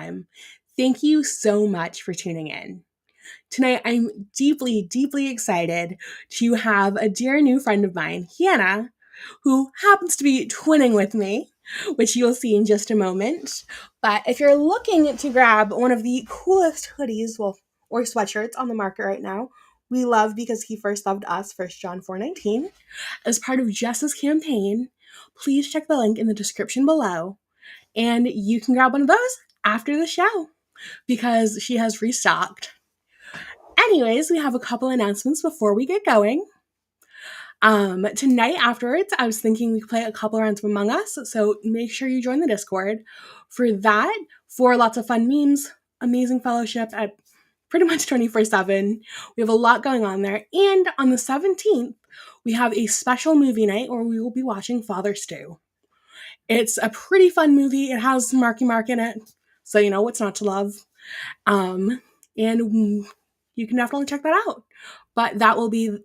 time. Thank you so much for tuning in. Tonight, I'm deeply, deeply excited to have a dear new friend of mine, Hannah, who happens to be twinning with me, which you'll see in just a moment. But if you're looking to grab one of the coolest hoodies, or sweatshirts on the market right now, we love because he first loved us, 1 John 4:19. As part of Jess's campaign, please check the link in the description below, and you can grab one of those after the show because she has restocked. Anyways, we have a couple announcements before we get going. Tonight afterwards, I was thinking we could play a couple rounds of Among Us, so make sure you join the Discord for that, for lots of fun memes, amazing fellowship at pretty much 24/7. We have a lot going on there. And on the 17th, we have a special movie night where we will be watching Father Stew. It's a pretty fun movie. It has Marky Mark in it, so you know what's not to love. And you can definitely check that out. But that will be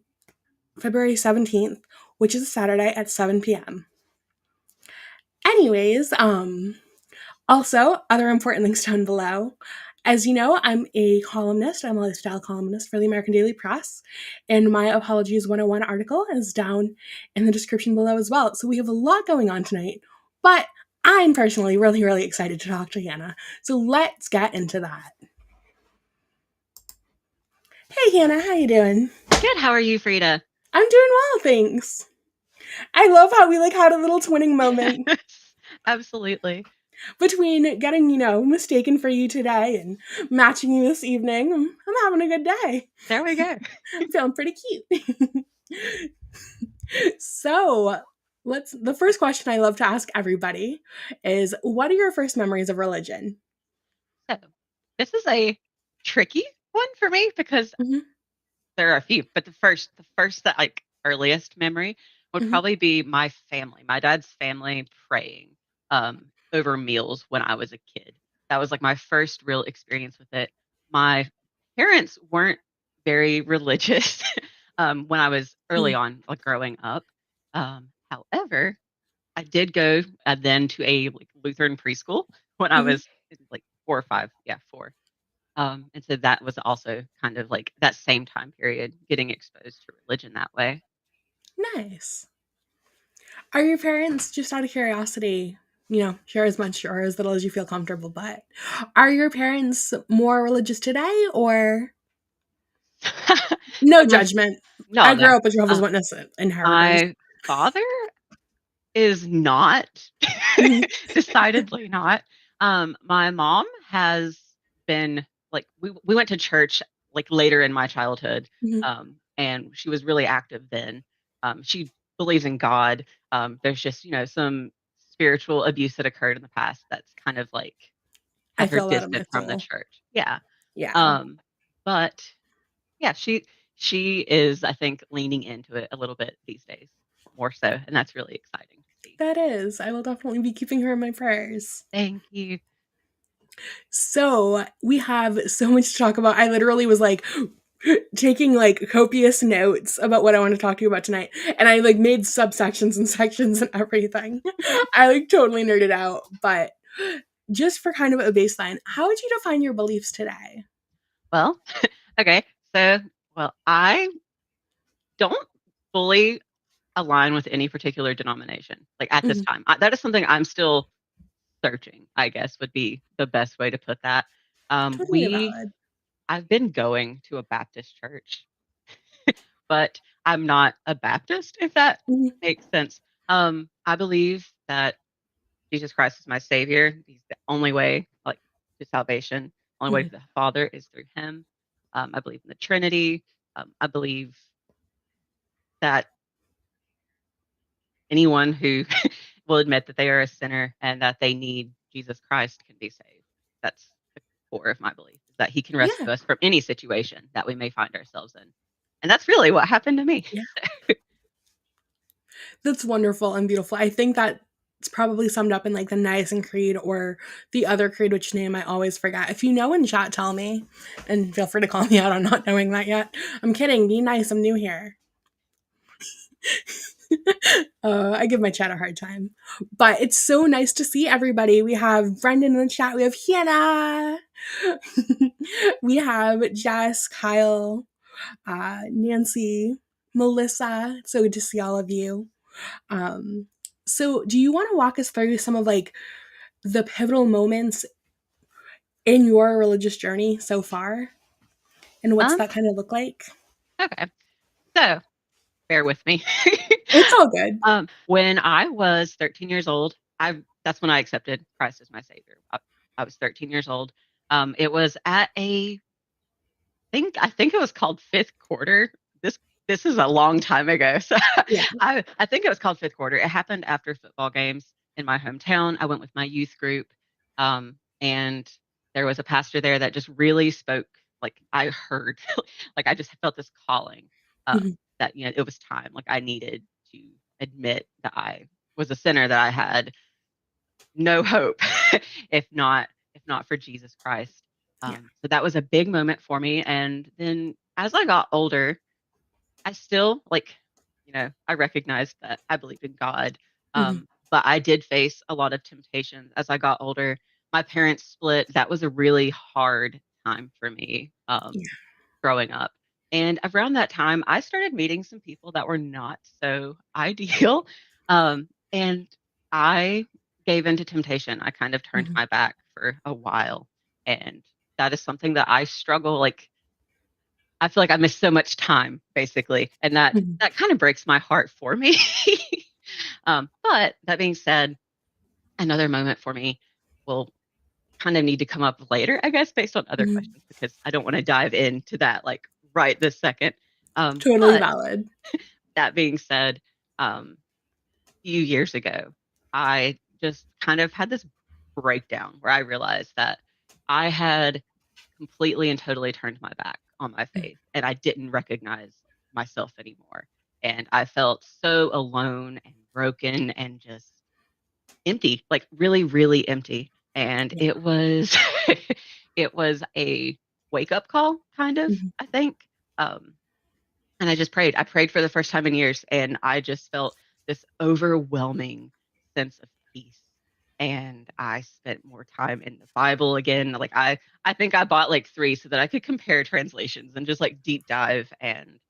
February 17th, which is a Saturday at 7 p.m. Anyways, also, other important links down below. As you know, I'm a columnist. I'm a lifestyle columnist for the American Daily Press. And my Apologies 101 article is down in the description below as well. So we have a lot going on tonight. But I'm personally really, really excited to talk to Hannah. So let's get into that. Hey, Hannah, how you doing? Good. How are you, Frida? I'm doing well, thanks. I love how we had a little twinning moment. Absolutely. Between getting, mistaken for you today and matching you this evening, I'm having a good day. There we go. I'm feeling pretty cute. So, the first question I love to ask everybody is, what are your first memories of religion? So, this is a tricky one for me because there are a few, but the first that earliest memory would probably be my family, my dad's family praying over meals when I was a kid. That was my first real experience with it. My parents weren't very religious when I was early on, growing up. However, I did go then to a Lutheran preschool when I was 4 or 5. Yeah, 4. And so that was also kind of that same time period, getting exposed to religion that way. Nice. Are your parents, just out of curiosity, share as much or as little as you feel comfortable, but are your parents more religious today, or no judgment? No, I grew up with Jehovah's Witness inheritors. My father is not, decidedly not. My mom has been we went to church later in my childhood, and she was really active then. She believes in God. There's just some spiritual abuse that occurred in the past that's kind of I had her feel that in my distant from the soul. church. Yeah. Yeah. But yeah, she is, I think, leaning into it a little bit these days, more so, and that's really exciting to see. That is. I will definitely be keeping her in my prayers. Thank you. So we have so much to talk about. I literally was taking copious notes about what I want to talk to you about tonight, and I made subsections and sections and everything. I totally nerded out. But just for kind of a baseline, how would you define your beliefs today? Well, okay. So, I don't fully align with any particular denomination, at this time. That is something I'm still searching, I guess, would be the best way to put that. Totally valid. I've been going to a Baptist church, but I'm not a Baptist, if that makes sense. I believe that Jesus Christ is my savior. He's the only way, to salvation. Only way to the Father is through him. I believe in the Trinity. I believe that anyone who will admit that they are a sinner and that they need Jesus Christ can be saved. That's the core of my belief, is that he can rescue us from any situation that we may find ourselves in. And that's really what happened to me. Yeah. That's wonderful and beautiful. I think that it's probably summed up in the Nicene Creed or the other creed, which name I always forget. If you know in chat, tell me, and feel free to call me out on not knowing that yet. I'm kidding. Be nice. I'm new here. I give my chat a hard time. But it's so nice to see everybody. We have Brendan in the chat. We have Hannah. We have Jess, Kyle, Nancy, Melissa. It's so good to see all of you. Um, so do you want to walk us through some of like the pivotal moments in your religious journey so far? And what's Um, that kind of look like? okay. So bear with me. It's all good. When I was 13 years old, I that's when I accepted Christ as my Savior. I was 13 years old. It was at I think it was called fifth quarter. This is a long time ago. So Yeah. I think it was called fifth quarter. It happened after football games in my hometown. I went with my youth group, and there was a pastor there that just really spoke. Like I heard, like I just felt this calling, Mhm. that it was time. Like I needed to admit that I was a sinner, that I had no hope if not for Jesus Christ. Yeah. So that was a big moment for me. And then as I got older, I still I recognized that I believed in God. Mhm. But I did face a lot of temptations as I got older. My parents split. That was a really hard time for me. Yeah. Growing up. And around that time, I started meeting some people that were not so ideal. And I gave into temptation. I kind of turned Mhm. my back for a while. And that is something that I struggle. Like, I feel like I missed so much time, basically. And that Mhm. that kind of breaks my heart for me. But that being said, another moment for me will kind of need to come up later, I guess, based on other Mhm. questions, because I don't want to dive into that like right this second. Totally But valid. that being said, a few years ago, I just kind of had this breakdown where I realized that I had completely and totally turned my back on my faith, and I didn't recognize myself anymore. And I felt so alone and broken and just empty, like really, really empty. And Yeah. it was it was a wake up call, kind of, Mhm. I think. Um, and I just prayed. I prayed for the first time in years, and I just felt this overwhelming sense of peace. And I spent more time in the Bible again. Like I think I bought like three so that I could compare translations and just like deep dive. And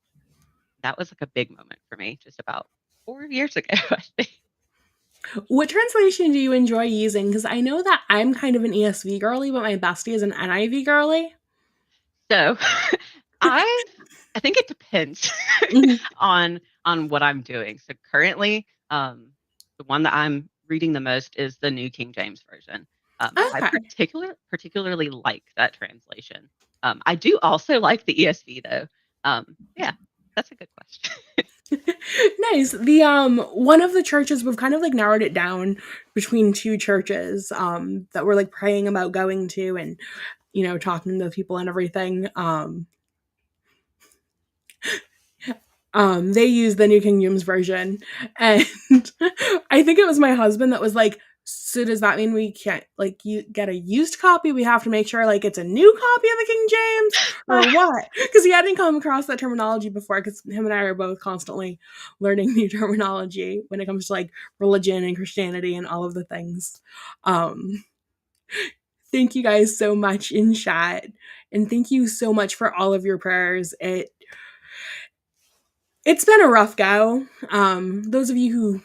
that was like a big moment for me, just about 4 years ago, I think. What translation do you enjoy using? Because I know that I'm kind of an ESV girly, but my bestie is an NIV girly. So I I think it depends Mhm. on what I'm doing. So currently, the one that I'm reading the most is the New King James Version. I Okay. particularly like that translation. I do also like the ESV though. Yeah, that's a good question. Nice. The one of the churches we've kind of like narrowed it down between two churches that we're like praying about going to and talking to people and everything. They use the New King James version, and I think it was my husband that was like, so does that mean we can't like you get a used copy? We have to make sure like it's a new copy of the King James or what? Because he hadn't come across that terminology before. Because him and I are both constantly learning new terminology when it comes to like religion and Christianity and all of the things. Um, thank you guys so much in chat, and thank you so much for all of your prayers. It's been a rough go. Those of you who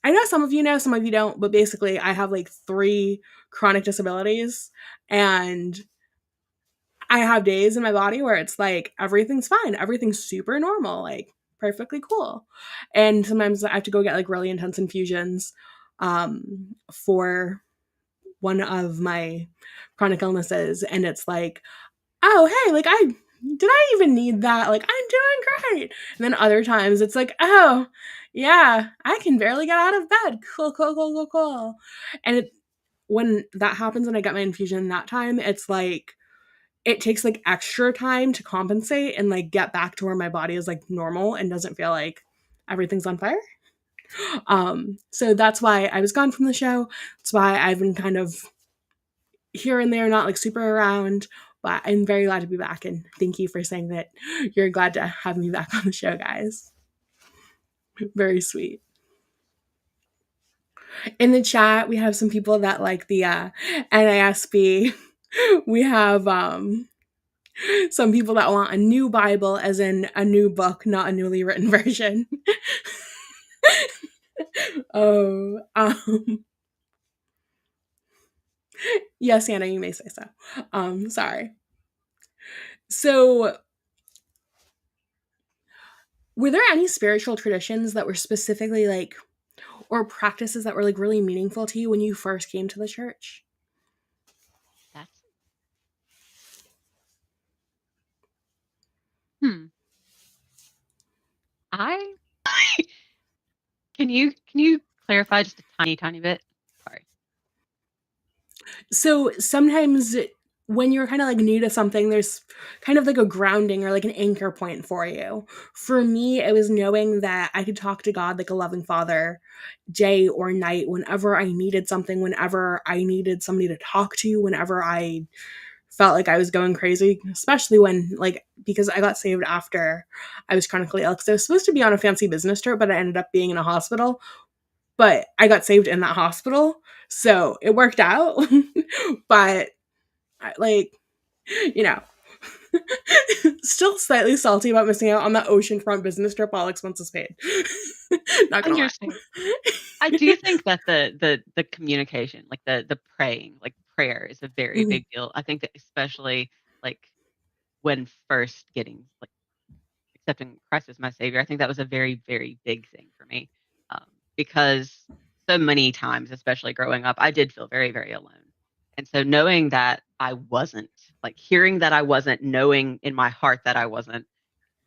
I know, some of you know, some of you don't, but basically, I have like three chronic disabilities, and I have days in my body where it's like everything's fine, everything's super normal, like perfectly cool, and sometimes I have to go get like really intense infusions for one of my chronic illnesses, and it's like, oh, hey, like did I even need that? Like, I'm doing great. And then other times it's like, oh, yeah, I can barely get out of bed. Cool, cool, cool, cool, cool. And when that happens and I get my infusion that time, it's like, it takes like extra time to compensate and like get back to where my body is like normal and doesn't feel like everything's on fire. So that's why I was gone from the show. That's why I've been kind of here and there, not like super around, but I'm very glad to be back. And thank you for saying that you're glad to have me back on the show, guys. Very sweet. In the chat, we have some people that like the NASB. We have some people that want a new Bible, as in a new book, not a newly written version. Oh, yes, Anna, you may say so. Sorry. So, were there any spiritual traditions that were specifically like, or practices that were like really meaningful to you when you first came to the church? That's hmm. I can you clarify just a tiny bit? Sorry. So sometimes when you're kind of like new to something, there's kind of like a grounding or like an anchor point for you. For me, it was knowing that I could talk to God like a loving father day or night whenever I needed something, whenever I needed somebody to talk to, whenever I felt like I was going crazy, especially when like because I got saved after I was chronically ill because I was supposed to be on a fancy business trip, but I ended up being in a hospital. But I got saved in that hospital, so it worked out. But like, you know, still slightly salty about missing out on that oceanfront business trip, all expenses paid. Not gonna lie. Understand. I do think that the communication, like the praying, like prayer is a very Mhm. big deal. I think that especially like when first getting like accepting Christ as my savior, I think that was a very, very big thing for me. Because so many times, especially growing up, I did feel very, very alone. And so knowing that I wasn't, like hearing that I wasn't, knowing in my heart that I wasn't,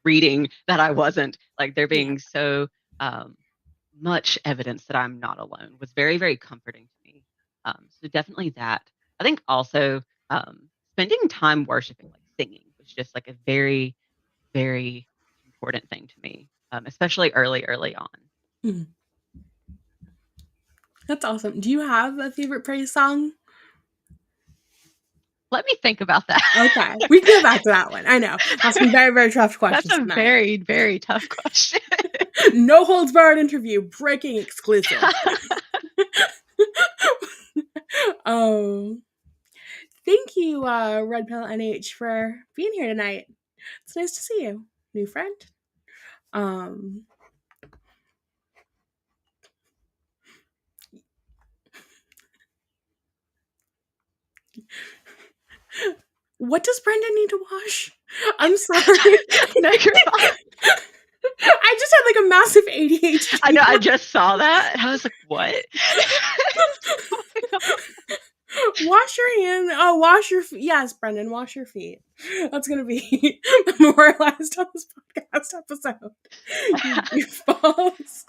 reading that I wasn't, like there Yeah. being so um, much evidence that I'm not alone was very, very comforting to me. So definitely that. I think also spending time worshiping, like singing, was just like a very, very important thing to me, especially early on. Mhm. That's awesome. Do you have a favorite praise song? Let me think about that. Okay. We can get back to that one. I know. Asking very, very tough That's questions a tonight. very, very tough question. No holds barred interview, breaking exclusive. um, Thank you, Red Pill NH, for being here tonight. It's nice to see you, new friend. Um, what does Brendan need to wash? I'm sorry. No, you're fine. I just had like a massive I ADHD. know. I just saw that, and I was like, "What is going on?" Wash your hand. Oh, wash your feet. Yes, Brendan, wash your feet. That's gonna be memorialized on this podcast episode. You goofballs.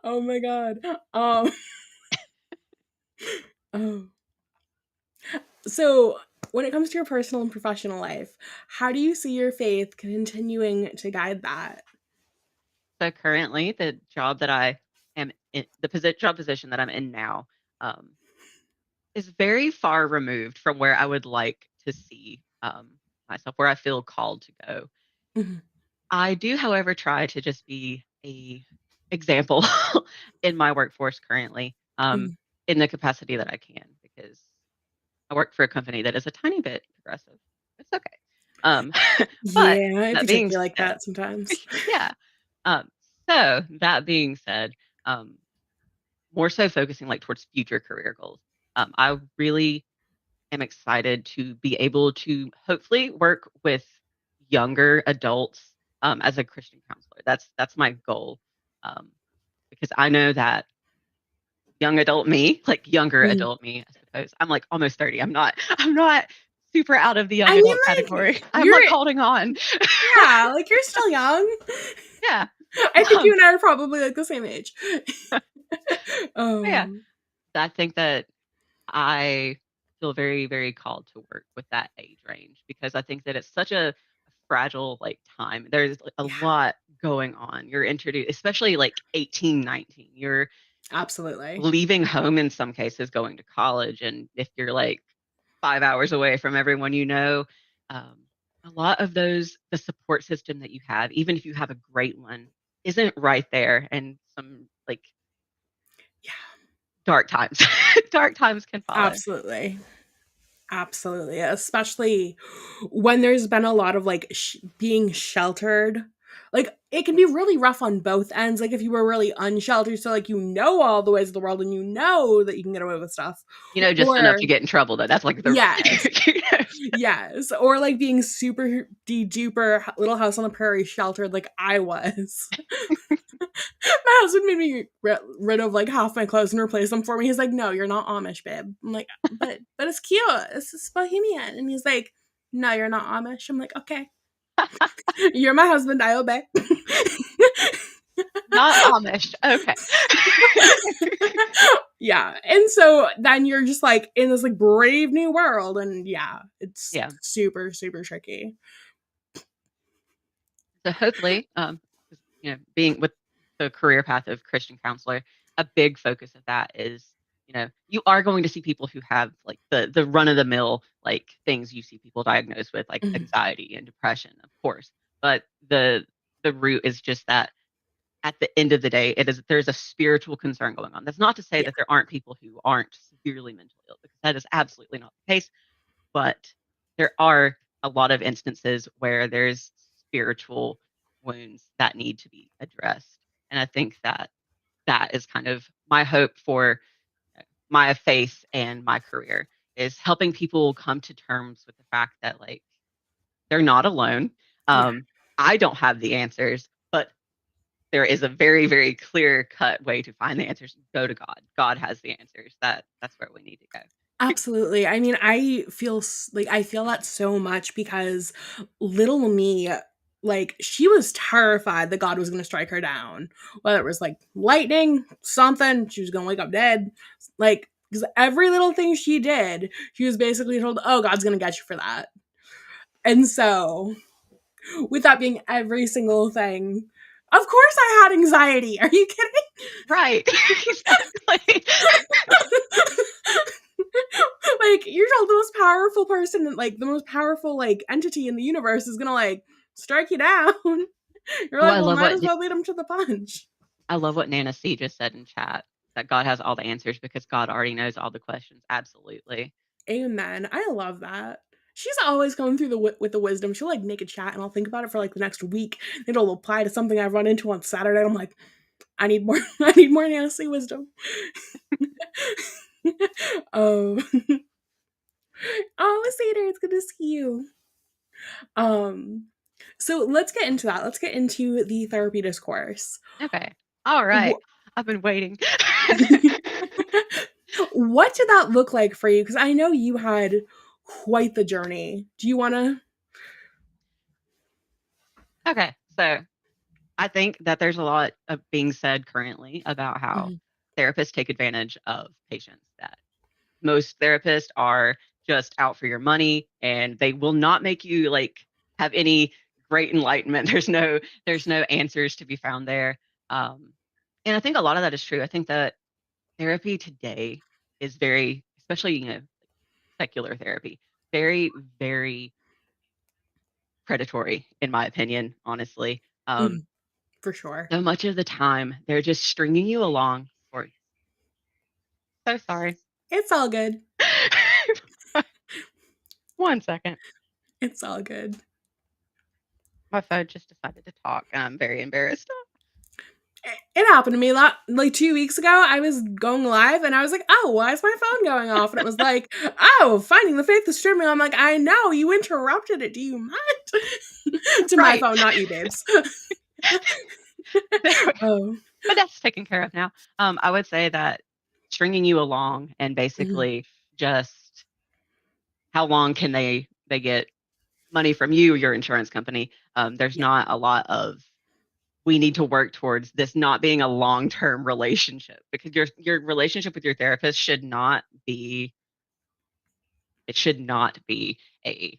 Oh my god. Um. Oh. So, when it comes to your personal and professional life, how do you see your faith continuing to guide that? So currently, the job that I am in, job position that I'm in now, um, is very far removed from where I would like to see myself, where I feel called to go. Mhm, I do, however, try to just be a example in my workforce currently, mhm. in the capacity that I can, because I work for a company that is a tiny bit progressive. It's okay. Um, but Yeah, it that could take being you like said, that sometimes. yeah. Um, so that being said, more so focusing like towards future career goals. I really am excited to be able to hopefully work with younger adults as a Christian counselor. That's my goal, um, because I know that young adult me, like younger Mhm. adult me, I suppose. I'm like almost 30. I'm not super out of the I young mean, adult like, category. I'm you're, like holding on. yeah, like, you're still young. Yeah. I think you Um, and I are probably like the same age. yeah. um, I think that I feel very, very called to work with that age range because I think that it's such a fragile like time. There's like, a yeah, lot going on. You're introduced, especially like 18, 19. You're absolutely. leaving home in some cases, going to college. And if you're like 5 hours away from everyone you know, um, a lot of those, the support system that you have, even if you have a great one, isn't right there. And some like Yeah, dark times. Dark times can follow. absolutely. Absolutely, especially when there's been a lot of like being sheltered. Like it can be really rough on both ends. Like if you were really unsheltered, so like you know all the ways of the world and you know that you can get away with stuff, You know, just enough or to get in trouble though. That's like the yes, you know, yes, or like being super duper Little House on the Prairie sheltered, like I was. My husband made me rid of like half my clothes and replace them for me. He's like, "No, you're not Amish, babe." I'm like, "But it's cute. It's just Bohemian." And he's like, "No, you're not Amish." I'm like, "Okay, you're my husband. I obey." not Amish. Okay. Yeah, and so then you're just like in this like brave new world, and yeah, it's Yeah. super tricky. So hopefully, being with the career path of Christian counselor, a big focus of that is, you are going to see people who have like the run of the mill like things you see people diagnosed with, like Mhm. anxiety and depression, of course. But the root is just that at the end of the day, there's a spiritual concern going on. That's not to say Yeah, that there aren't people who aren't severely mentally ill, because that is absolutely not the case. But there are a lot of instances where there's spiritual wounds that need to be addressed. And I think that that is kind of my hope for my faith and my career, is helping people come to terms with the fact that like they're not alone. yeah. Um, I don't have the answers, but there is a very, very clear cut way to find the answers. Go to God. God has the answers. That's where we need to go. Absolutely. I mean, I feel that so much because little me, like she was terrified that God was going to strike her down. Whether it was like lightning, something, she was going to wake up dead. Like because every little thing she did, she was basically told, "Oh, God's going to get you for that." And so, with that being every single thing, of course I had anxiety. Are you kidding? Right. Exactly. Like you're told the most powerful person, like the most powerful like entity in the universe is gonna like strike you down. You're Oh, like, well, might as well beat him to the punch. I love what Nana C just said in chat, that God has all the answers because God already knows all the questions. Absolutely. Amen. I love that. She's always coming through with the wisdom. She'll like make a chat, and I'll think about it for like the next week. It'll apply to something I run into on Saturday. I'm like, I need more. I need more Nancy wisdom. um. Oh, Sater, it's good to see you. Um. So let's get into that. Let's get into the therapy discourse. Okay. All right. I've been waiting. What did that look like for you? Because I know you had quite the journey. Do you want to? Okay. So I think that there's a lot of being said currently about how Mhm. therapists take advantage of patients, that most therapists are just out for your money and they will not make you like have any great enlightenment. There's no answers to be found there. Um, and I think a lot of that is true. I think that therapy today is very, especially, secular therapy, very, very predatory, in my opinion, honestly. Mhm. For sure. So much of the time, they're just stringing you along for, so sorry. It's all good. 1 second. It's all good. My phone just decided to talk, and I'm very embarrassed. It happened to me a lot. Like 2 weeks ago, I was going live and I was like, oh, why is my phone going off? And it was like, oh, finding the faith is streaming. I'm like, I know, you interrupted it. Do you mind? To my Right. phone, not you, babes. There we go. Oh. But that's taken care of now. I would say that stringing you along and Mhm. basically just how long can they get money from you, your insurance company. There's Yeah. not a lot of, we need to work towards this not being a long-term relationship, because your relationship with your therapist should not be a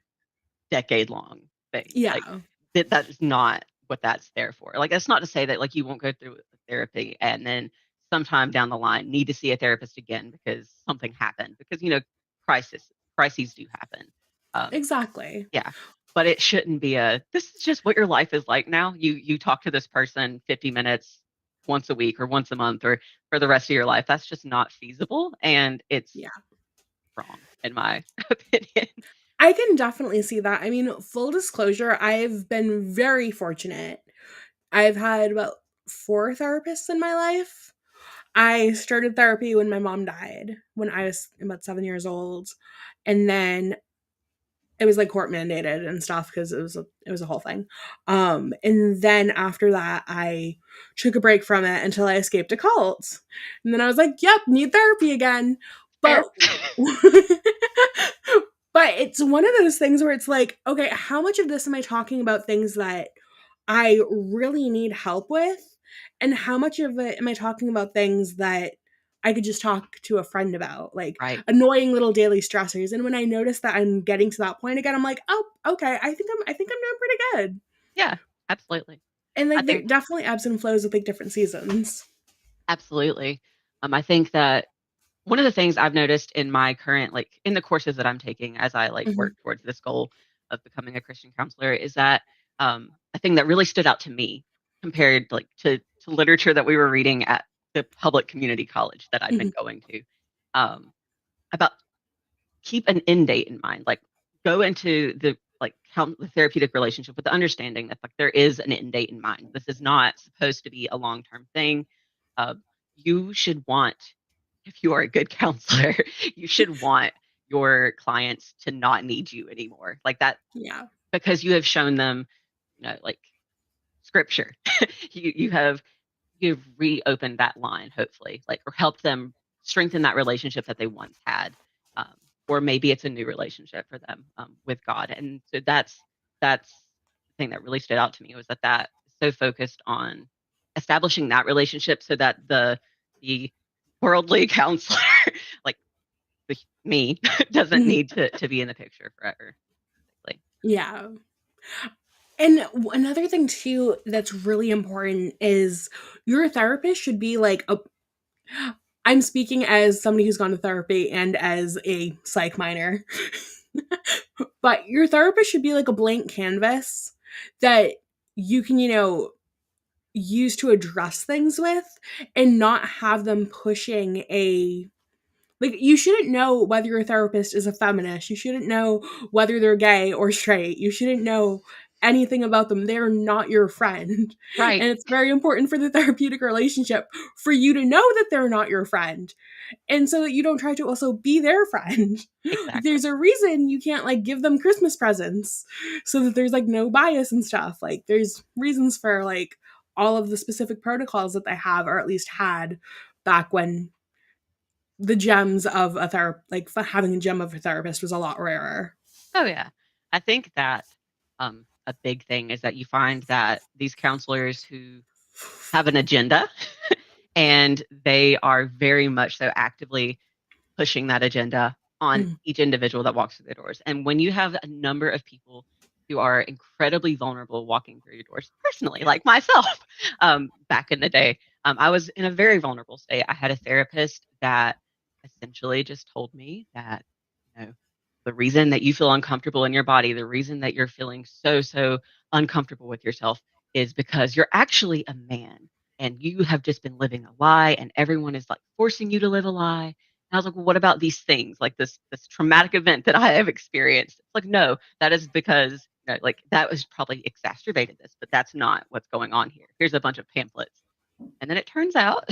decade long thing. Like Yeah. that is not what that's there for. Like that's not to say that like you won't go through therapy and then sometime down the line need to see a therapist again because something happened, because crisis crises do happen. Um, Exactly. yeah, but it shouldn't be a, this is just what your life is like now. You talk to this person 50 minutes, once a week or once a month or for the rest of your life. That's just not feasible, and it's Yeah. wrong in my opinion. I can definitely see that. I mean, full disclosure, I've been very fortunate. I've had about 4 therapists in my life. I started therapy when my mom died, when I was about 7 years old, and then it was like court mandated and stuff because it was a whole thing. And then after that, I took a break from it until I escaped a cult, and then I was like, "Yep, need therapy again." But Fair. but it's one of those things where it's like, okay, how much of this am I talking about things that I really need help with, and how much of it am I talking about things that I could just talk to a friend about, like Right. annoying little daily stressors. And when I notice that I'm getting to that point again, I'm like, oh, okay, I think I'm doing pretty good. Yeah, absolutely. And I like there think definitely ebbs and flows with like different seasons. absolutely. I think that one of the things I've noticed in my current, like in the courses that I'm taking as I like Hmm. work towards this goal of becoming a Christian counselor is that a thing that really stood out to me compared like to literature that we were reading at the public community college that I'd been Hmm. going to, um, about keep an end date in mind. Like go into the like count the therapeutic relationship with the understanding that like there is an end date in mind. This is not supposed to be a long term thing. Uh, you should want, if you are a good counselor, you should want your clients to not need you anymore. Like that Yeah. because you have shown them, like scripture. You have you've reopened that line, hopefully, like or helped them strengthen that relationship that they once had, um, or maybe it's a new relationship for them with God. And so that's the thing that really stood out to me was that is so focused on establishing that relationship so that the worldly counselor, like me, doesn't Mhm. need to be in the picture forever. Basically. Yeah. And another thing too that's really important is your therapist should be like a I'm speaking as somebody who's gone to therapy and as a psych minor. But your therapist should be like a blank canvas that you can, use to address things with and not have them pushing a like you shouldn't know whether your therapist is a feminist. You shouldn't know whether they're gay or straight. You shouldn't know anything about them. They're not your friend. Right. And it's very important for the therapeutic relationship for you to know that they're not your friend and so that you don't try to also be their friend. Exactly. There's a reason you can't like give them Christmas presents so that there's like no bias and stuff. Like there's reasons for like all of the specific protocols that they have or at least had back when the gems of a like having a gem of a therapist was a lot rarer. Oh yeah. I think that a big thing is that you find that these counselors who have an agenda and they are very much so actively pushing that agenda on Mm, each individual that walks through the doors. And when you have a number of people who are incredibly vulnerable walking through your doors, personally, yeah. like myself, back in the day, I was in a very vulnerable state. I had a therapist that essentially just told me that, the reason that you feel uncomfortable in your body, the reason that you're feeling so uncomfortable with yourself is because you're actually a man and you have just been living a lie and everyone is like forcing you to live a lie. And I was like, well, what about these things like this traumatic event that I have experienced? It's like, no, that is because like that was probably exacerbated this, but that's not what's going on here. Here's a bunch of pamphlets. And then it turns out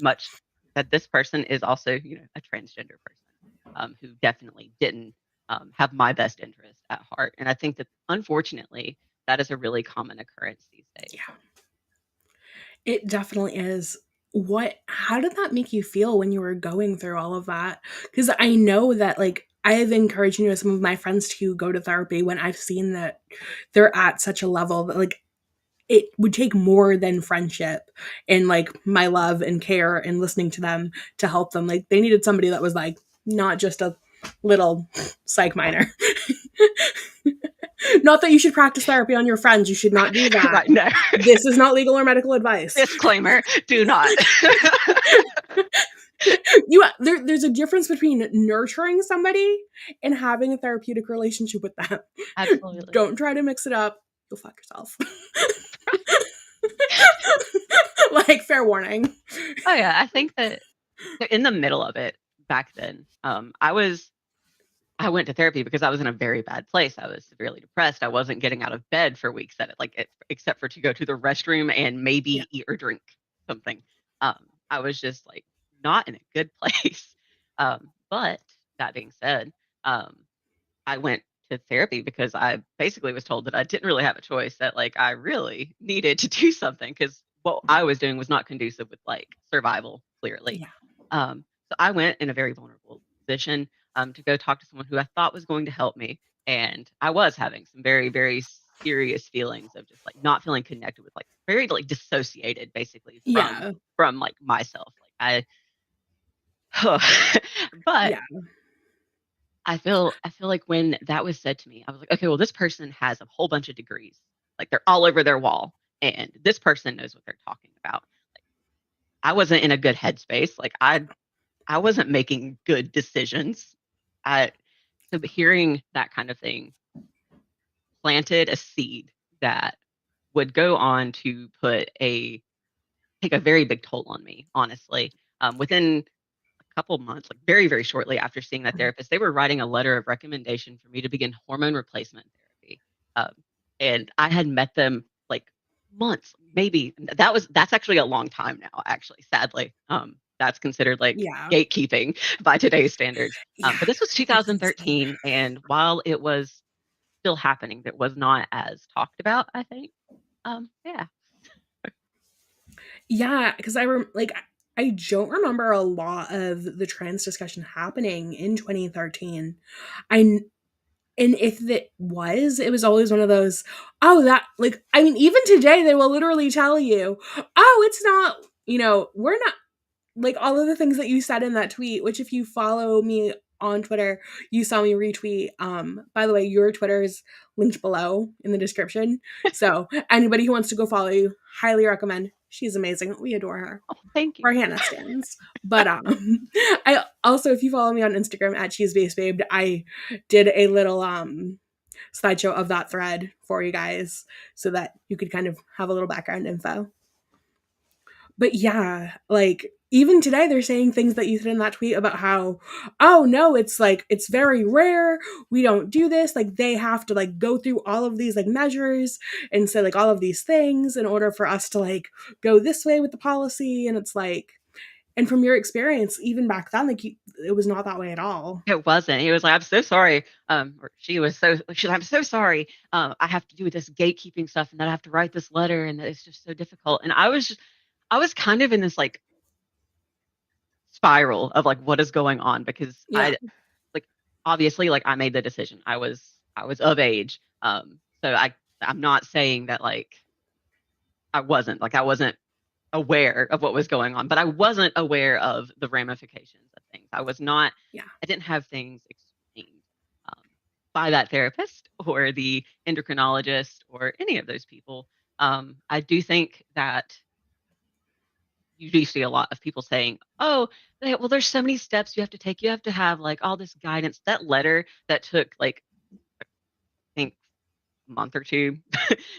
much that this person is also, a transgender person who definitely didn't have my best interest at heart. And I think that unfortunately, that is a really common occurrence these days. Yeah. It definitely is. How did that make you feel when you were going through all of that? Because I know that, like, I've encouraged, some of my friends to go to therapy when I've seen that they're at such a level that, like, it would take more than friendship and, like, my love and care and listening to them to help them. Like, they needed somebody that was, like, not just a little psych minor. Not that you should practice therapy on your friends. You should not do that. Right. No. This is not legal or medical advice. Disclaimer, do not. There's a difference between nurturing somebody and having a therapeutic relationship with them. Absolutely. Don't try to mix it up. You'll fuck yourself. Like, fair warning. Oh yeah, I think that in the middle of it back then, I went to therapy because I was in a very bad place. I was severely depressed. I wasn't getting out of bed for weeks at it, except for to go to the restroom and Yeah. maybe eat or drink something. I was just like not in a good place. But that being said, um, I went to therapy because I basically was told that I didn't really have a choice, that like I really needed to do something because what I was doing was not conducive with like survival, clearly. Yeah. So I went in a very vulnerable position to go talk to someone who I thought was going to help me. And I was having some very, very serious feelings of just like not feeling connected with, like very like dissociated basically Yeah. from like myself. Like but Yeah. I feel like when that was said to me, I was like, okay, well, this person has a whole bunch of degrees. Like they're all over their wall. And this person knows what they're talking about. Like I wasn't in a good headspace. Like I wasn't making good decisions. I So hearing that kind of thing planted a seed that would go on to take a very big toll on me, honestly. Within a couple months, like very, very shortly after seeing that therapist, they were writing a letter of recommendation for me to begin hormone replacement therapy. Um, and I had met them like months, maybe. That's actually a long time now, actually, sadly. That's considered like Yeah. gatekeeping by today's standards. Yeah. But this was It's insane. 2013, and while it was still happening, it was not as talked about, I think. Yeah. Yeah, because like I don't remember a lot of the trans discussion happening in 2013. I And if it was always one of those, oh, that, like, I mean, even today, they will literally tell you, oh, it's not, we're not, like, all of the things that you said in that tweet, which if you follow me on Twitter, you saw me retweet. By the way, your Twitter is linked below in the description. So anybody who wants to go follow you, highly recommend. She's amazing. We adore her. Oh, thank you. Our Hannah stands. But I also, if you follow me on Instagram at cheesebasebabed, I did a little slideshow of that thread for you guys so that you could kind of have a little background info. But yeah, like even today they're saying things that you said in that tweet about how, oh no, it's like it's very rare. We don't do this. Like they have to like go through all of these like measures and say like all of these things in order for us to like go this way with the policy. And it's like, and from your experience, even back then, like it was not that way at all. It wasn't. He was like, "I'm so sorry." Or she was she's like, "I'm so sorry. I have to do this gatekeeping stuff, and then I have to write this letter, and it's just so difficult." And I was kind of in this like spiral of like, what is going on? Because Yeah. like, obviously, like I made the decision. I was of age. So I'm not saying that like I wasn't aware of what was going on, but I wasn't aware of the ramifications of things. Yeah. I didn't have things explained um, by that therapist or the endocrinologist or any of those people. I do think that you do see a lot of people saying, "Oh, well, there's so many steps you have to take. You have to have like all this guidance." That letter that took like I think a month or two,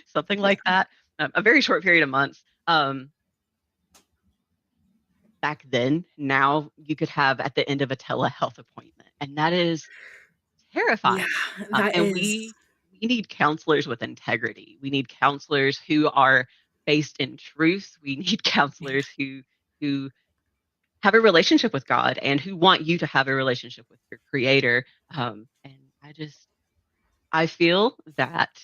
something Yeah. like that, a very short period of months. Back then, now you could have at the end of a telehealth appointment, and that is Yeah. terrifying. That And is, we need counselors with integrity. We need counselors who are based in truth. We need counselors who have a relationship with God and who want you to have a relationship with your Creator. And I feel that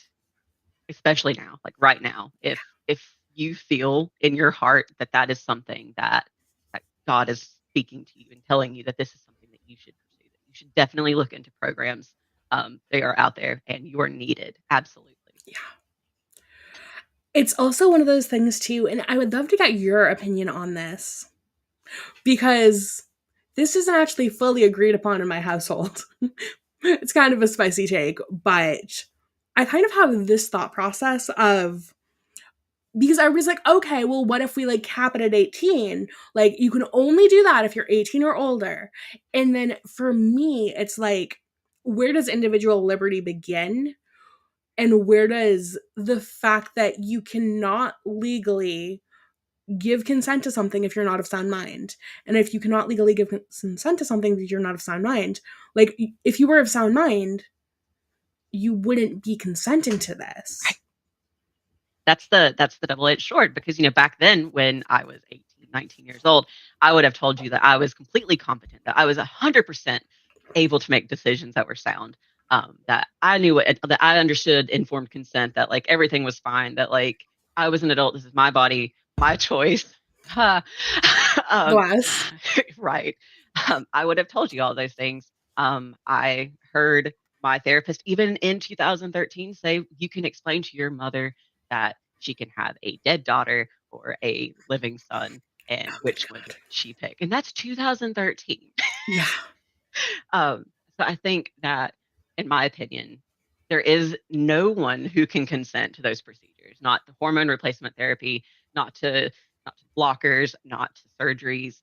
especially now, like right now, if you feel in your heart that that is something that God is speaking to you and telling you that this is something that you should pursue, that you should definitely look into programs. They are out there and you are needed. Absolutely. yeah. It's also one of those things too, and I would love to get your opinion on this because this isn't actually fully agreed upon in my household. It's kind of a spicy take, but I kind of have this thought process of, because I was like, okay, well, what if we like cap it at 18? Like, you can only do that if you're 18 or older. And then for me, it's like, where does individual liberty begin? And where does the fact that you cannot legally give consent to something if you're not of sound mind. And if you cannot legally give consent to something if you're not of sound mind, like if you were of sound mind, you wouldn't be consenting to Right. this. That's the double-edged sword because, back then when I was 18, 19 years old, I would have told you that I was completely competent, that I was 100% able to make decisions that were sound, that I knew that I understood informed consent, that like everything was fine, that like I was an adult, this is my body, my choice. um, Glass. right. I would have told you all those things. I heard my therapist, even in 2013, say you can explain to your mother that she can have a dead daughter or a living son, and Oh my which one god. would she pick? And that's 2013. Yeah. um, so I think that, in my opinion, there is no one who can consent to those procedures, not the hormone replacement therapy, not to blockers, not to surgeries,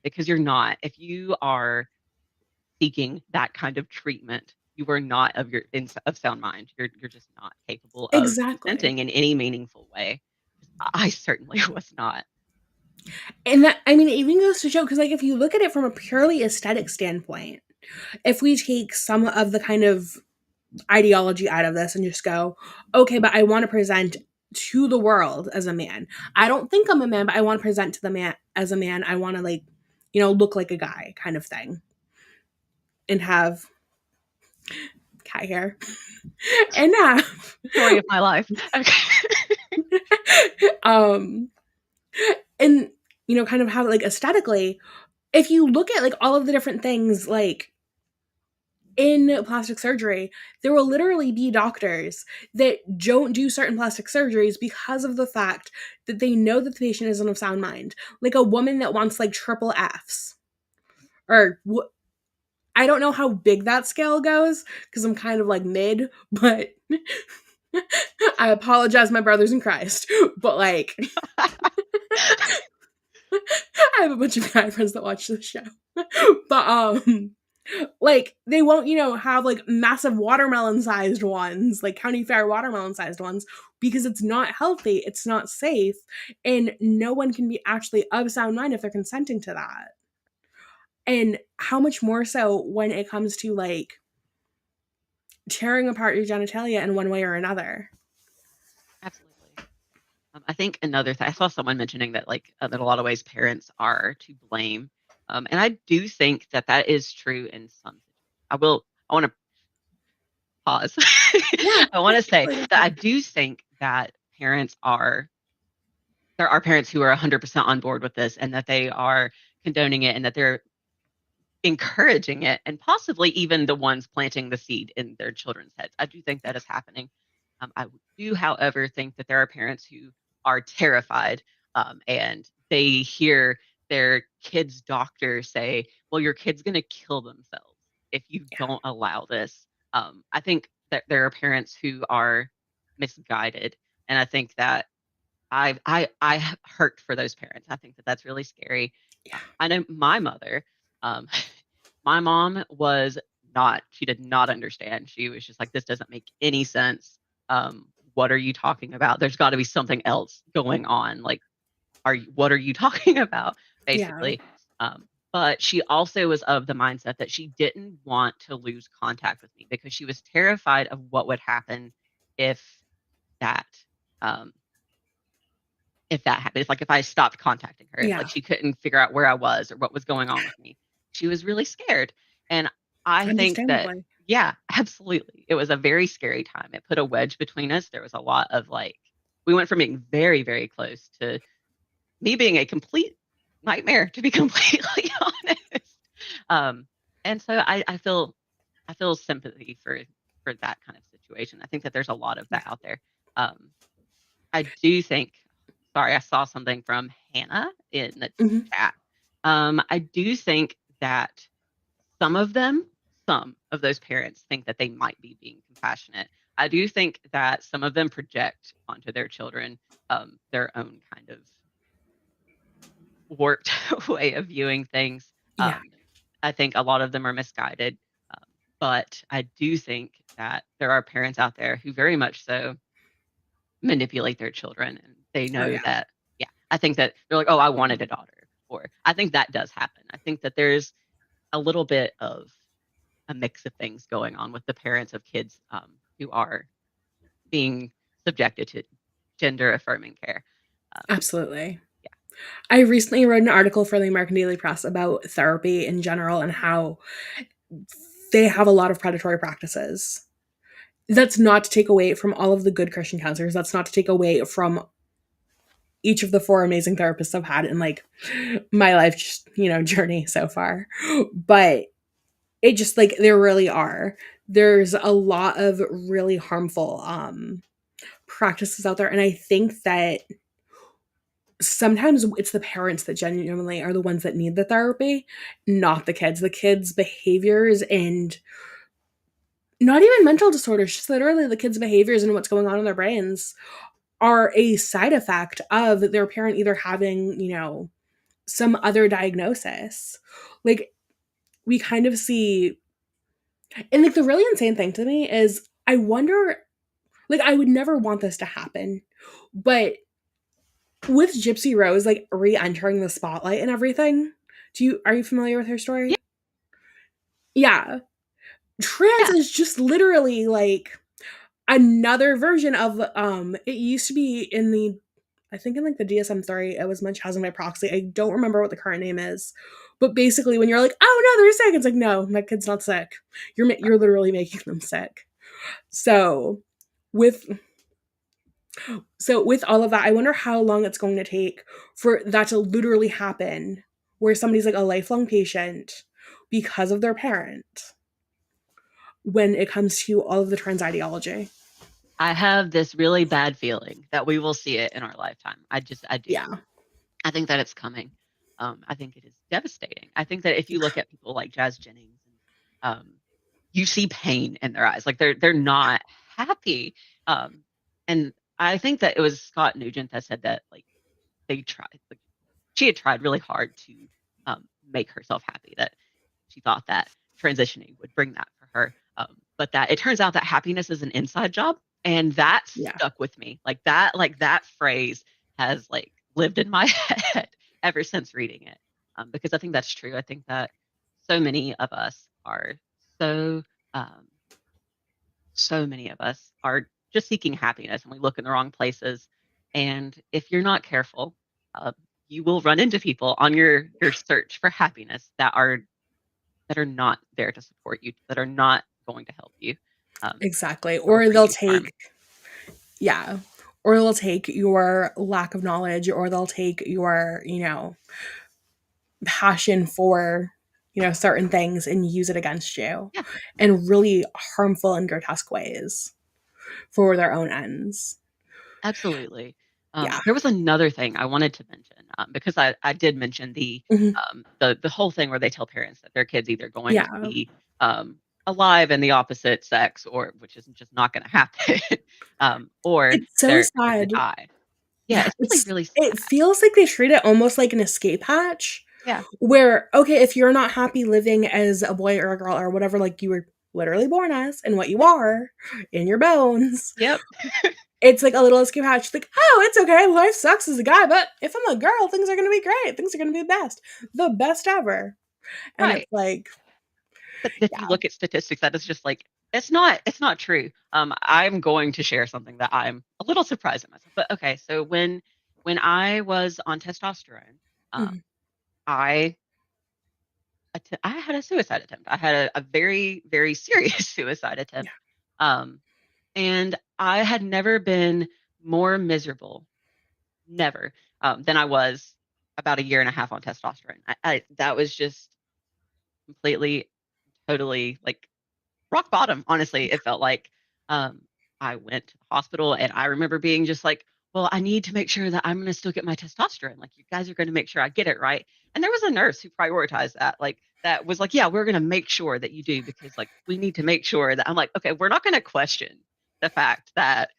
because you're not. If you are seeking that kind of treatment, you are not of sound mind. You're just not capable of Exactly. consenting in any meaningful way. I certainly was not. And that, I mean, it even goes to show, because like if you look at it from a purely aesthetic standpoint, if we take some of the kind of ideology out of this and just go, okay, but I want to present to the world as a man. I don't think I'm a man, but I want to present to the man as a man. I want to like, look like a guy kind of thing and have cat hair and have Story of my life. Okay. um and kind of have like aesthetically, if you look at like all of the different things like in plastic surgery, there will literally be doctors that don't do certain plastic surgeries because of the fact that they know that the patient isn't of sound mind. Like a woman that wants like triple Fs. Or I don't know how big that scale goes because I'm kind of like mid, but I apologize, my brothers in Christ. But like, I have a bunch of guy friends that watch this show. But like they won't have like massive watermelon sized ones, like county fair watermelon sized ones, because it's not healthy, it's not safe, and no one can be actually of sound mind if they're consenting to that. And how much more so when it comes to like tearing apart your genitalia in one way or another. Absolutely. I think another thing, I saw someone mentioning that, like, that a lot of ways parents are to blame. And I do think that that is true in some situations. I want to pause. Yeah, I want to say totally, go that for I it. do think that there are parents who are 100% on board with this and that they are condoning it and that they're encouraging it and possibly even the ones planting the seed in their children's heads. I do think that is happening. I do, however, think that there are parents who are terrified, and they hear their kid's doctor say, well, your kid's going to kill themselves if you Yeah, don't allow this. I think that there are parents who are misguided. And I think that I hurt for those parents. I think that that's really scary. yeah, I know my mother. Um, my mom was not. She did not understand. She was just like, "This doesn't make any sense. What are you talking about? There's got to be something else going on. Like, what are you talking about?" yeah, Basically. But she also was of the mindset that she didn't want to lose contact with me because she was terrified of what would happen if that um, if that happened. It's like if I stopped contacting her, if like yeah. she couldn't figure out where I was or what was going on with me, she was really scared. And I think that, Understandably. yeah, absolutely. It was a very scary time. It put a wedge between us. There was a lot of like, we went from being very, very close to me being a complete nightmare, to be completely honest. Um, and so I feel sympathy for that kind of situation. I think that there's a lot of Yeah. that out there. Um, I do think, sorry, I saw something from Hannah in the Hmm. chat. I do think that some of them, some of those parents think that they might be being compassionate. I do think that some of them project onto their children their own kind of warped way of viewing things. Yeah. I think a lot of them are misguided, um, but I do think that there are parents out there who very much so manipulate their children, and they Oh know yeah. that. Yeah. I think that they're like, oh, I wanted a daughter. Or I think that does happen. I think that there's a little bit of a mix of things going on with the parents of kids who are being subjected to gender affirming care. Um, Absolutely. yeah, I recently wrote an article for the American Daily Press about therapy in general and how they have a lot of predatory practices. That's not to take away from all of the good Christian counselors. That's not to take away from each of the four amazing therapists I've had in like my life, just, journey so far. But it just like there really are. There's a lot of really harmful practices out there. And I think that sometimes it's the parents that genuinely are the ones that need the therapy, not the kids. The kids' behaviors and not even mental disorders, just literally the kids' behaviors and what's going on in their brains are a side effect of their parent either having, some other diagnosis. Like we kind of see, and like the really insane thing to me is I wonder, like I would never want this to happen, but with Gypsy Rose like re-entering the spotlight and everything, are you familiar with her yeah, story? Yeah. Trans yeah, is just literally like another version of it used to be in the I think in like the DSM-3 it was Munchausen by proxy. I don't remember what the current name is. But basically when you're like, "Oh no, they're sick." It's like, "No, my kid's not sick. You're literally making them sick." So, with with all of that, I wonder how long it's going to take for that to literally happen where somebody's like a lifelong patient because of their parent when it comes to all of the trans ideology. I have this really bad feeling that we will see it in our lifetime. I do. Yeah. I think that it's coming. I think it is devastating. I think that if you look at people like Jazz Jennings, um, you see pain in their eyes, like they're not happy. Um, and I think that it was Scott Nugent that said that like they tried, like she had tried really hard to make herself happy. That she thought that transitioning would bring that for her. But that it turns out that happiness is an inside job, and that Yeah. stuck with me. Like that phrase has like lived in my head ever since reading it, because I think that's true. I think that so many of us are so um, so many of us are just seeking happiness, and we look in the wrong places. And if you're not careful, uh, you will run into people on your search for happiness that are not there to support you, that are not going to help you, Exactly. that will Or bring they'll you harm. take yeah. Or they'll take your lack of knowledge or they'll take your, passion for, certain things and use it against you Yeah, in really harmful and grotesque ways for their own ends. absolutely. Yeah. There was another thing I wanted to mention because I did mention Mhm. the whole thing where they tell parents that their kid's either going to Yeah. be alive in the opposite sex, or which is just not going to happen, or It's so they're going to sad. die. Yeah, Yeah, it's really really it sad. feels like they treat it almost like an escape hatch Yeah. where, okay, if you're not happy living as a boy or a girl or whatever, like you were literally born as and what you Yep. are in your bones, Yep. it's like a little escape hatch. Like, oh, it's okay. Life sucks as a guy, but if I'm a girl, things are going to be great. Things are going to be the best ever. And it's Right. like, But if you yeah, look at statistics, that is just like it's not true. I'm going to share something that I'm a little surprised at myself. But okay, so when I was on testosterone, um, mhm, I I had a suicide attempt. I had a very very serious suicide yeah, attempt, um, and I had never been more miserable, never, than I was about a year and a half on testosterone. That was just completely, totally like rock bottom, honestly, it felt like. Um, I went to the hospital and I remember being just like, well, I need to make sure that I'm going to still get my testosterone. Like, you guys are going to make sure I get it right. And there was a nurse who prioritized that. Like, that was like, yeah, we're going to make sure that you do because, like, we need to make sure that I'm like, okay, we're not going to question the fact that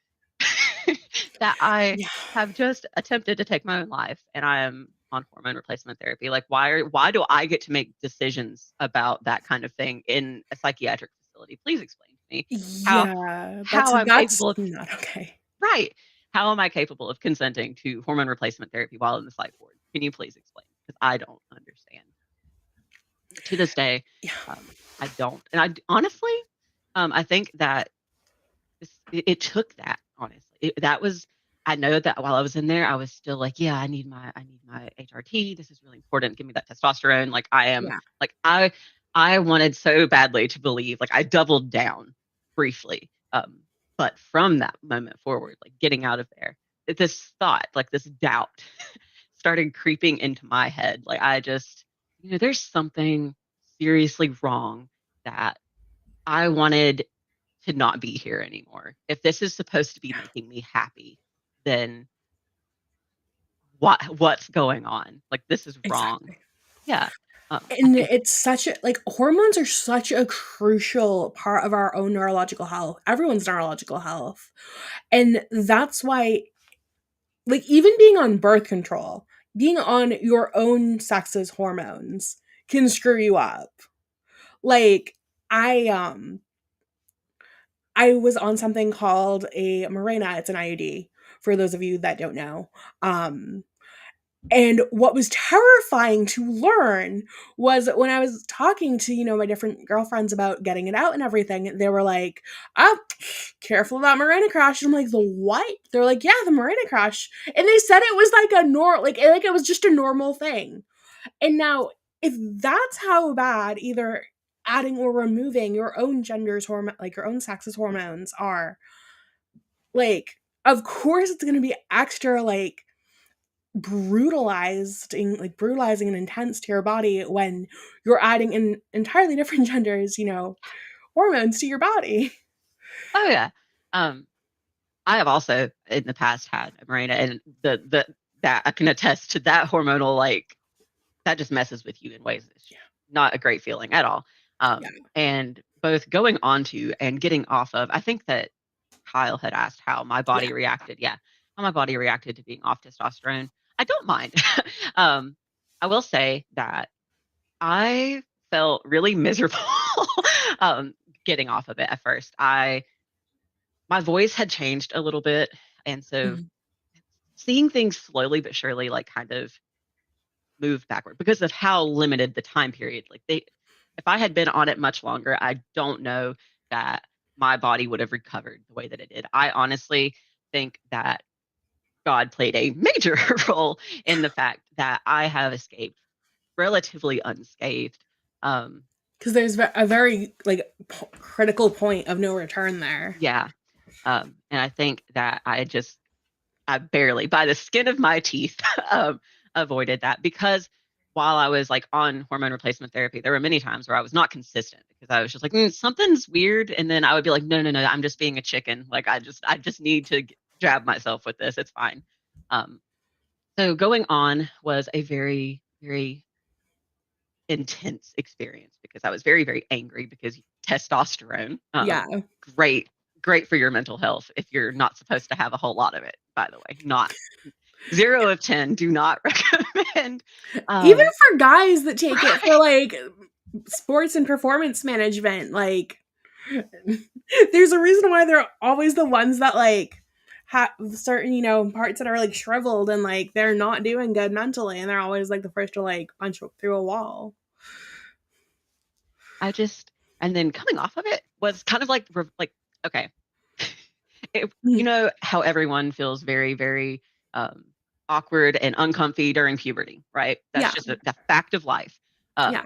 that I yeah, have just attempted to take my own life and I am on hormone replacement therapy. Like, why do I get to make decisions about that kind of thing in a psychiatric facility? Please explain to me how yeah. how I'm That's capable of not okay. right. how am I capable of consenting to hormone replacement therapy while in the psych ward? Can you please explain? Because I don't understand. To this day, Yeah. I don't. And honestly, I think that it took that, honestly. That was, I know that while I was in there, I was still like, yeah, I need my HRT. This is really important. Give me that testosterone. Like I am, Yeah. like I wanted so badly to believe, like I doubled down briefly. But from that moment forward, like getting out of there, this thought, like this doubt started creeping into my head. Like I just, there's something seriously wrong that I wanted to not be here anymore. If this is supposed to be making me happy, then what's going on? Like this is wrong. Exactly. Yeah. I And think it's such a like hormones are such a crucial part of our own neurological health, everyone's neurological health. And that's why, like, even being on birth control, being on your own sex's hormones can screw you up. Like, I I was on something called a Mirena. It's an IUD for those of you that don't know. Um And what was terrifying to learn was when I was talking to, my different girlfriends about getting it out and everything, they were like, oh, careful about Mirena crash. And I'm like, the what? They're like, yeah, the Mirena crash. And they said it was like a like it was just a normal thing. And now, if that's how bad either adding or removing your own gender's hormone, like your own sex's hormones are, like, of course it's going to be extra, like, brutalizing and intense to your body when you're adding in entirely different genders, hormones to your body. oh yeah. Um I have also in the past had a Mirena, and the that I can attest to that hormonal, like that just messes with you in ways that's just not a great feeling at all. Yeah. And both going on to and getting off of, I think that Kyle had asked how my Yeah. body reacted. Yeah, how my body reacted to being off testosterone. I don't mind. um, I will say that I felt really miserable um, getting off of it at first. My voice had changed a little bit, and so Mhm. seeing things slowly but surely, like kind of move backward because of how limited the time period. Like if I had been on it much longer, I don't know that my body would have recovered the way that it did. I honestly think that God played a major role in the fact that I have escaped relatively unscathed. Um, Because there's a very, like, critical point of no return there. yeah. And I think that I barely, by the skin of my teeth, um, avoided that because while I was like on hormone replacement therapy, there were many times where I was not consistent because I was just like, something's weird. And then I would be like, no, no, no, I'm just being a chicken. Like I just need to jab myself with this. It's fine. Um, so going on was a very, very intense experience because I was very, very angry because testosterone, Yeah. great, great for your mental health if you're not supposed to have a whole lot of it, by the way. Not 0 of 10, do not recommend. Even Um, for guys that take it for, right. like, sports and performance management, like, there's a reason why they're always the ones that, like, have certain, parts that are, like, shriveled and, like, they're not doing good mentally, and they're always, like, the first to, like, punch through a wall. I just, and then coming off of it was kind of like, okay, you Mhm. know how everyone feels very, very um, awkward and uncomfy during puberty, right? That's Yeah, just the fact of life. Um, yeah,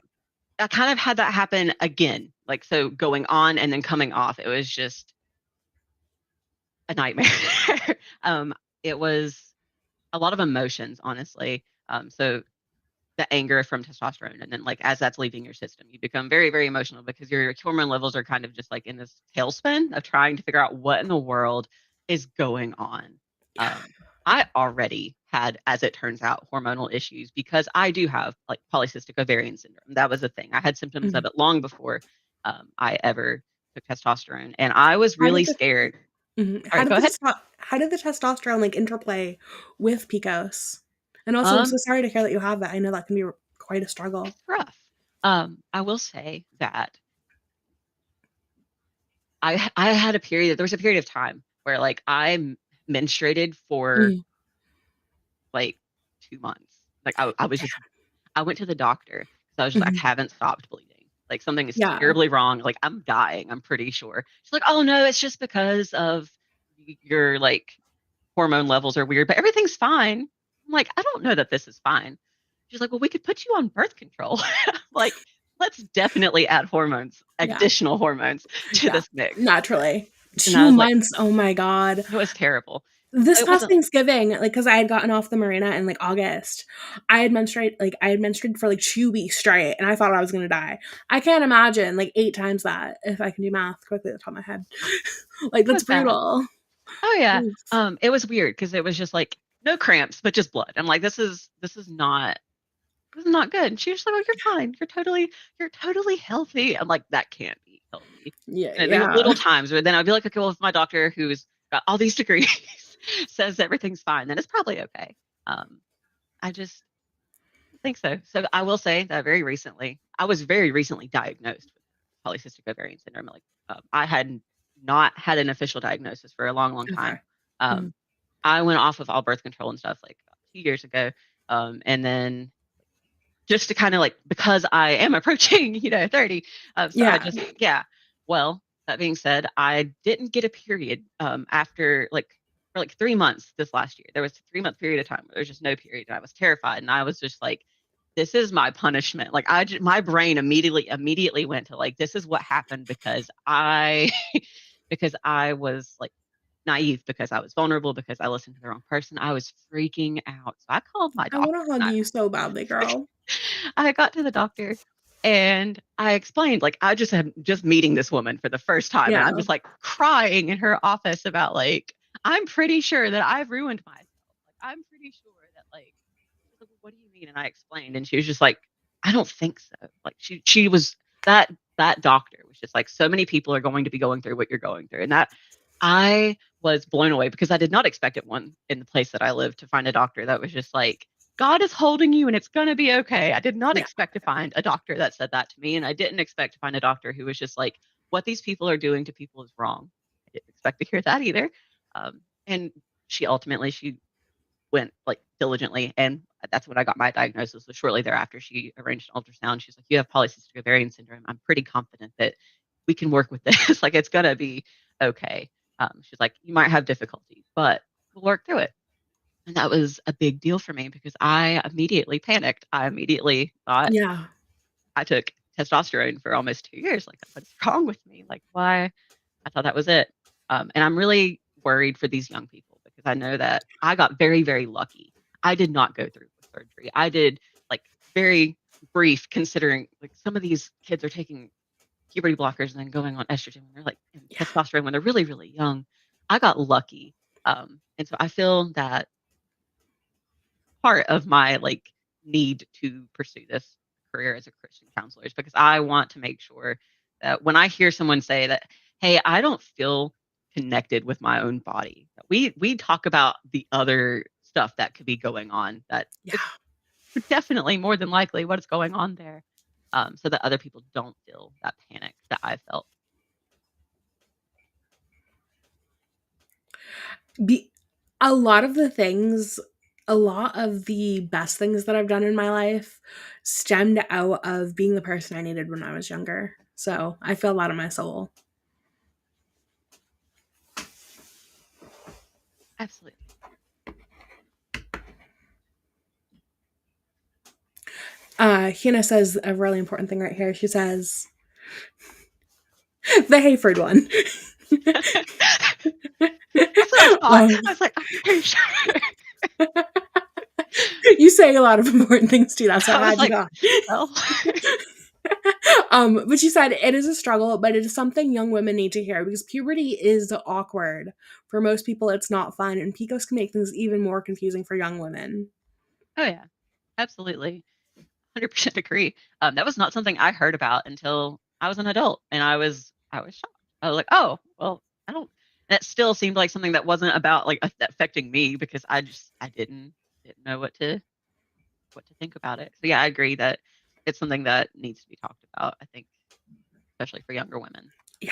I kind of had that happen again. Like, so going on and then coming off, it was just a nightmare. um, it was a lot of emotions, honestly. So the anger from testosterone, and then like as that's leaving your system, you become very, very emotional because your hormone levels are kind of just like in this tailspin of trying to figure out what in the world is going on. Um, I already had, as it turns out, hormonal issues because I do have like polycystic ovarian syndrome. That was a thing. I had symptoms of mhm. it long before I ever took testosterone, and I was How did really the scared. Mhm. All right, go ahead. How did the testosterone, like, interplay with PCOS? And also, I'm so Um, sorry to hear that you have that. I know that can be quite a struggle. it's rough. I will say that I had a period. There was a period of time where like I menstruated for Mm. like 2 months. Like I was just I went to the doctor because I was just like, Mhm. I haven't stopped bleeding. Like something is Yeah. terribly wrong. Like I'm dying. I'm pretty sure. She's like, oh no, it's just because of your like hormone levels are weird, but everything's fine. I'm like, I don't know that this is fine. She's like, well, we could put you on birth control. Like, let's definitely add hormones, Yeah. additional hormones to Yeah. this mix. Naturally. And I 2 was like, months, oh my god. it was terrible. This It past wasn't, Thanksgiving, like, because I had gotten off the marina in, like, August, I had menstruated for, like, 2 weeks straight, and I thought I was gonna die. I can't imagine, like, 8 times that, if I can do math quickly at the top of my head. Like, it that's was bad. brutal. Oh yeah. Oof. It was weird because it was just like no cramps, but just blood. I'm like, this is not good. And she was like, oh, you're fine. You're totally healthy. I'm like, that can't be healthy. Yeah, And it'd be yeah. little times where then I'd be like, okay, well, if my doctor who's got all these degrees says everything's fine, then it's probably okay. I just think so. So I will say that I was very recently diagnosed with polycystic ovarian syndrome. Like I had not had an official diagnosis for a long, long Okay. time. Mhm. Um, I went off of all birth control and stuff like about 2 years ago. And then just to kind of like because I am approaching, 30. So I Yeah. just yeah. Well, that being said, I didn't get a period after like for like 3 months this last year. There was a 3 month period of time where there was just no period, and I was terrified, and I was just like, "This is my punishment." Like my brain immediately went to like, "This is what happened because I because I was like naive, because I was vulnerable, because I listened to the wrong person." I was freaking out, so I called my I doctor. wanna hug you so badly, girl. I got to the doctor and I explained, like, I just had just meeting this woman for the first time. And Yeah. I'm just like crying in her office about, like, I'm pretty sure that I've ruined myself. Like, I'm pretty sure that, like, she's like, well, what do you mean? And I explained, and she was just like, I don't think so. Like, she was that doctor was just like, so many people are going to be going through what you're going through. And that I was blown away because I did not expect it one in the place that I live to find a doctor that was just like, God is holding you and it's going to be okay. I did not Yeah. expect to find a doctor that said that to me. And I didn't expect to find a doctor who was just like, what these people are doing to people is wrong. I didn't expect to hear that either. And she went like diligently, and that's when I got my diagnosis. Was shortly thereafter she arranged an ultrasound. She's like, you have polycystic ovarian syndrome. I'm pretty confident that we can work with this. Like, it's gonna be okay. She's like, you might have difficulty, but we'll work through it. And that was a big deal for me because I immediately panicked. I immediately thought, Yeah. I took testosterone for almost 2 years. Like, what's wrong with me? Like, why? I thought that was it. And I'm really worried for these young people because I know that I got very, very lucky. I did not go through with surgery. I did like very brief, considering like some of these kids are taking puberty blockers and then going on estrogen when they're like and Yeah. testosterone when they're really, really young. I got lucky. And so I feel that part of my like need to pursue this career as a Christian counselor is because I want to make sure that when I hear someone say that, hey, I don't feel connected with my own body, we talk about the other stuff that could be going on that Yeah. is definitely more than likely what is going on there. So that other people don't feel that panic that I felt. Be a lot of the things a lot of the best things that I've done in my life stemmed out of being the person I needed when I was younger. So, I feel a lot in my soul. Absolutely. Hannah says a really important thing right here. She says, the Hayford one. That's what I thought. um, I was like, I'm pretty sure. you say a lot of important things too. That's why I I was had you like, on. well, But she said it is a struggle, but it is something young women need to hear because puberty is awkward. For most people, it's not fun, and PCOS can make things even more confusing for young women. oh yeah, absolutely. 100% agree. That was not something I heard about until I was an adult, and I was shocked. I was like, oh, well, I don't. That still seemed like something that wasn't about like affecting me because I didn't know what to think about it. So yeah, I agree that it's something that needs to be talked about. I think especially for younger women. Yeah.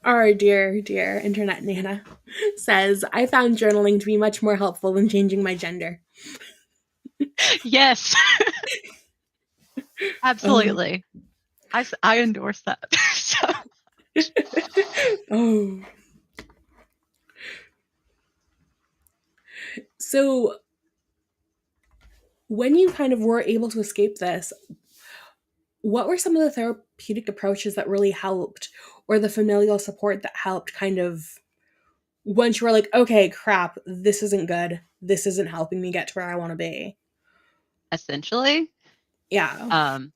Our dear, dear internet Nana says, I found journaling to be much more helpful than changing my gender. Yes, Oh. absolutely. I endorse that. So, Oh. So, when you kind of were able to escape this, what were some of the therapeutic approaches that really helped, or the familial support that helped kind of once you were like, okay, crap, this isn't good. This isn't helping me get to where I want to be? essentially, Yeah. um,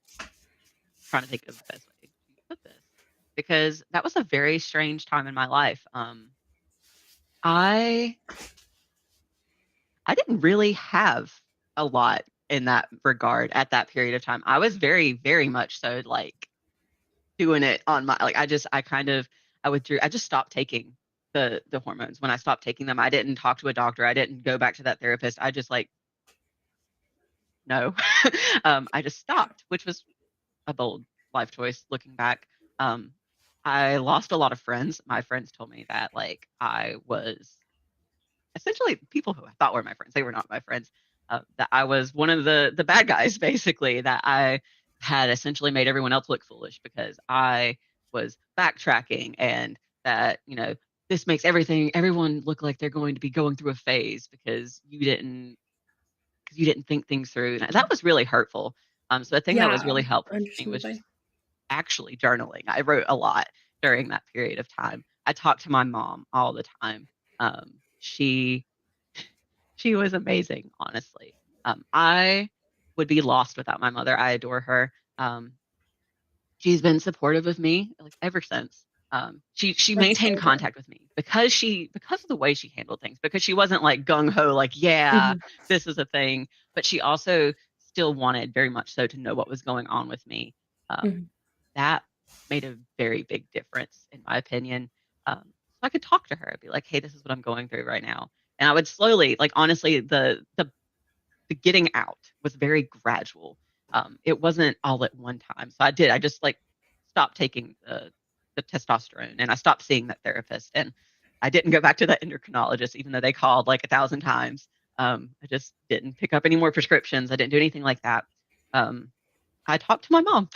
trying to think of the best way to put this because that was a very strange time in my life. I I didn't really have a lot in that regard at that period of time. I was very, very much so like doing it on my like I kind of I withdrew. I just stopped taking the hormones. When I stopped taking them, I didn't talk to a doctor. I didn't go back to that therapist. I just like no. I just stopped, which was a bold life choice looking back. Um, I lost a lot of friends. My friends told me that like I was essentially people who I thought were my friends. They were not my friends. That I was one of the bad guys, basically. That I had essentially made everyone else look foolish because I was backtracking, and that this makes everyone look like they're going to be going through a phase because you didn't think things through. And that was really hurtful. So the thing that was Yeah. really helpful for me was just Understandably. actually journaling. I wrote a lot during that period of time. I talked to my mom all the time. She was amazing, honestly. I would be lost without my mother. I adore her. She's been supportive of me like ever since. She That's maintained so good. contact with me because of the way she handled things, because she wasn't like gung ho like, yeah, Mhm. this is a thing, but she also still wanted very much so to know what was going on with me. Mhm. That made a very big difference in my opinion. So I could talk to her, be like, hey, this is what I'm going through right now. And I would slowly, like honestly, the getting out was very gradual. It wasn't all at one time. So I just like stopped taking the testosterone, and I stopped seeing that therapist, and I didn't go back to that endocrinologist, even though they called like 1,000 times. I just didn't pick up any more prescriptions. I didn't do anything like that. Um, I talked to my mom.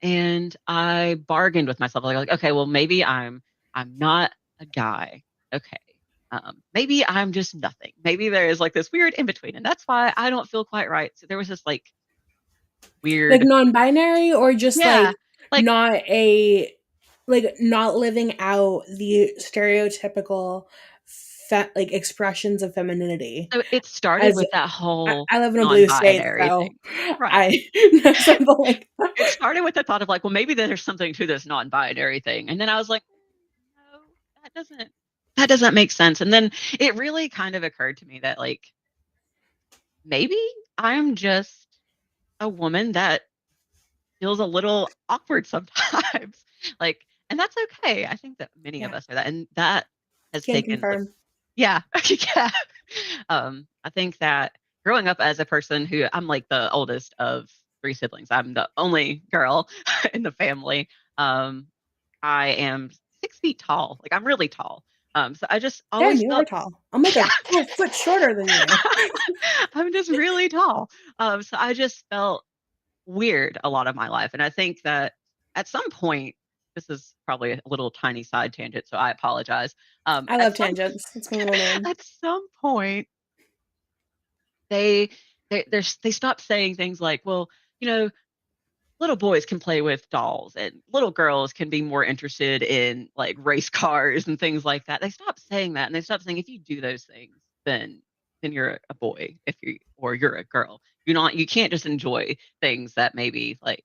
And I bargained with myself like, okay, well maybe I'm not a guy. Okay. Maybe I'm just nothing. Maybe there is like this weird in between, and that's why I don't feel quite right. So there was this like Like weird, non-binary, or just yeah, like like not a not living out the stereotypical like expressions of femininity. so it started As with that whole I live in a blue state, non-binary so thing, right? I know something like It that. started with the thought of like, well, maybe there's something to this non-binary thing, and then I was like, no, that doesn't make sense. And then it really kind of occurred to me that like maybe I'm just a woman that feels a little awkward sometimes. Like, and that's okay. I think that many of Yeah, us are that, and that has can taken like, confirm. yeah, yeah. I think that growing up as a person who I'm like the oldest of three siblings, I'm the only girl in the family. Um, I am 6 feet tall. Like I'm really tall. So I just Damn, always you are felt, tall. I'm like yeah, a full foot shorter than you. I'm just really tall. So I just felt weird a lot of my life. And I think that at some point, this is probably a little tiny side tangent, so I apologize. I love tangents. That's my middle name. At some point, they they stop saying things like, well, you know, little boys can play with dolls and little girls can be more interested in like race cars and things like that. They stop saying that, and they stop saying if you do those things, then you're a boy, if you or you're a girl. You can't just enjoy things that maybe like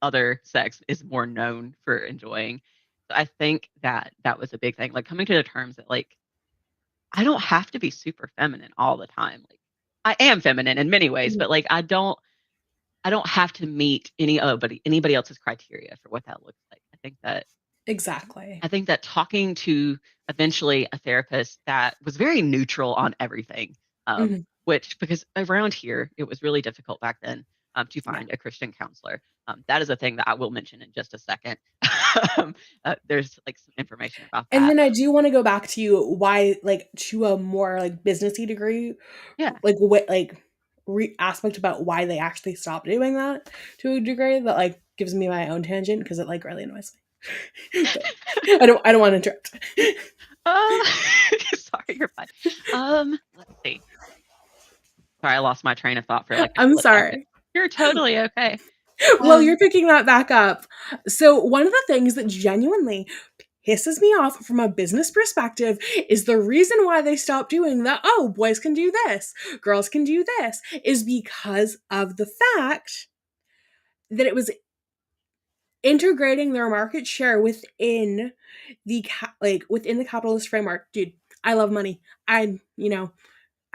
other sex is more known for enjoying. So I think that that was a big thing, like coming to the terms that like I don't have to be super feminine all the time. Like I am feminine in many ways, Mhm. but like I don't have to meet anybody else's criteria for what that looks like. Exactly. I think that talking to eventually a therapist that was very neutral on everything, Mhm. which because around here it was really difficult back then. to Yeah. find a Christian counselor. That is a thing that I will mention in just a second. There's like some information about And that. then I do want to go back to why, like, to a more like businessy degree, Yeah. like what, like, aspect about why they actually stopped doing that to a degree that like gives me my own tangent because it like really annoys me. But I don't want to interrupt. Uh, sorry, you're fine. Let's see. Sorry, I lost my train of thought for like a I'm split second. sorry. You're totally okay. Well, you're Um, picking that back up. So one of the things that genuinely pisses me off from a business perspective is the reason why they stopped doing the, oh, boys can do this, girls can do this, is because of the fact that it was integrating their market share within the like within the capitalist framework. Dude, I love money. I'm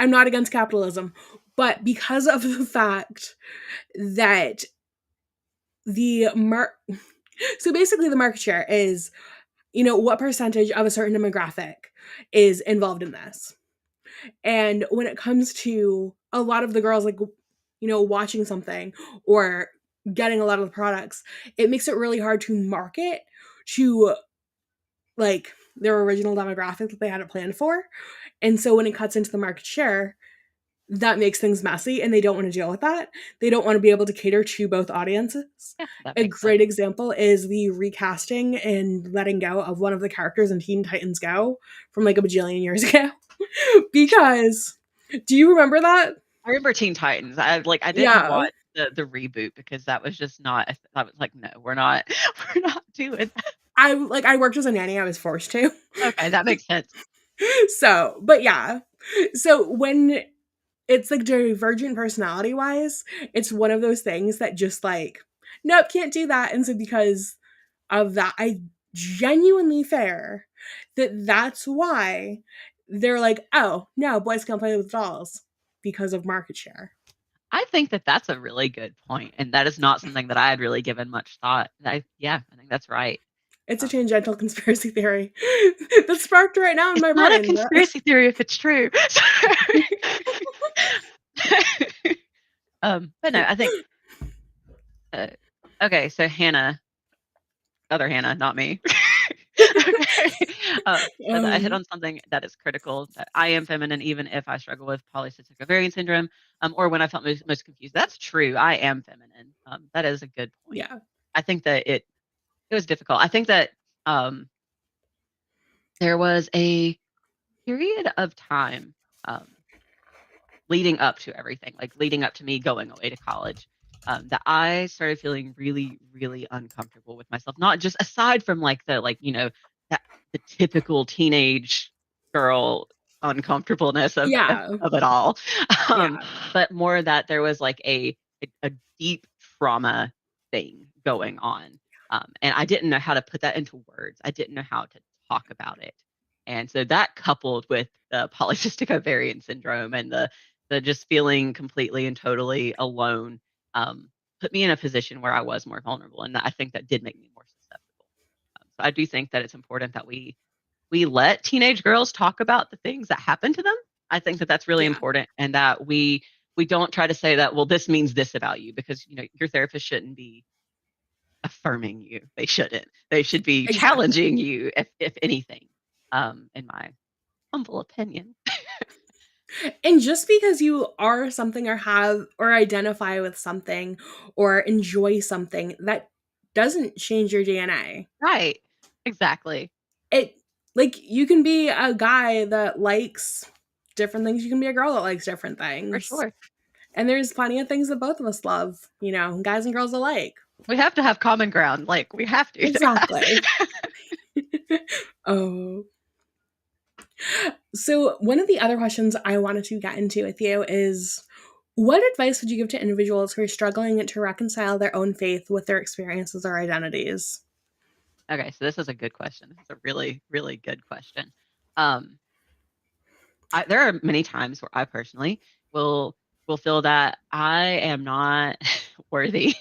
not against capitalism, but because of the fact that the so basically the market share is, what percentage of a certain demographic is involved in this. And when it comes to a lot of the girls, like, watching something or getting a lot of the products, it makes it really hard to market to like their original demographic that they had it planned for. And so when it cuts into the market share, that makes things messy and they don't want to deal with that. They don't want to be able to cater to both audiences. yeah, that A makes sense. great example is the recasting and letting go of one of the characters in Teen Titans Go from like a bajillion years ago. Because do you remember that? I remember Teen Titans. I didn't Yeah. watch the reboot because that was just not. I was like, no, we're not we're not doing that. I worked as a nanny, I was forced to. Okay, that makes sense. So, but yeah. So when it's like divergent personality wise, it's one of those things that just like, nope, can't do that. And so because of that, I genuinely fair that's why they're like, oh no, boys can't play with dolls because of market share. I think that that's a really good point, and that is not something that I had really given much thought. Yeah, I think that's right. It's a Um, tangential conspiracy theory that's sparked right now in it's my not a brain. But conspiracy theory if it's true. But no, I think uh, okay. So Hannah, other Hannah, not me. Okay. Said that I hit um, on something that is critical, that I am feminine even if I struggle with polycystic ovarian syndrome, or when I felt most confused. That's true. I am feminine. That is a good point. yeah, I think that it was difficult. I think that um, there was a period of time um, leading up to everything, like leading up to me going away to college, that I started feeling really, really uncomfortable with myself. Not just aside from like that the typical teenage girl uncomfortableness yeah, of it all, um, yeah, but more that there was like a deep trauma thing going on, and I didn't know how to put that into words. I didn't know how to talk about it. And so that coupled with the polycystic ovarian syndrome and the just feeling completely and totally alone, put me in a position where I was more vulnerable, and I think that did make me more susceptible. So I do think that it's important that we let teenage girls talk about the things that happen to them. I think that that's really yeah, important, and that we don't try to say that, well, this means this about you, because your therapist shouldn't be affirming you. They shouldn't. They should be exactly. challenging you, if anything. In my humble opinion. And just because you are something or have or identify with something or enjoy something, that doesn't change your DNA. Right. Exactly. It like you can be a guy that likes different things, you can be a girl that likes different For things. sure. And there's plenty of things that both of us love, guys and girls alike. We have to have common ground. Like we have to. Exactly. Oh. So, one of the other questions I wanted to get into with you is what advice would you give to individuals who are struggling to reconcile their own faith with their experiences or identities? Okay, so this is a good question. This is a really, really good question. Um, there are many times where I personally will will feel that I am not worthy,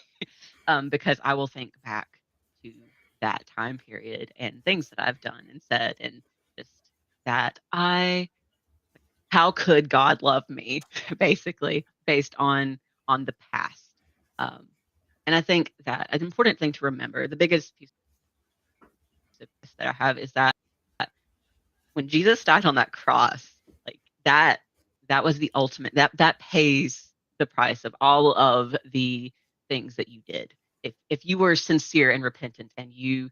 because I will think back to that time period and things that I've done and said, and just that I how could God love me, basically based on the past. Um, and I think that an important thing to remember, the biggest piece of this that I have is that when Jesus died on that cross, like that was the ultimate that pays the price of all of the things that you did. If you were sincere and repentant and you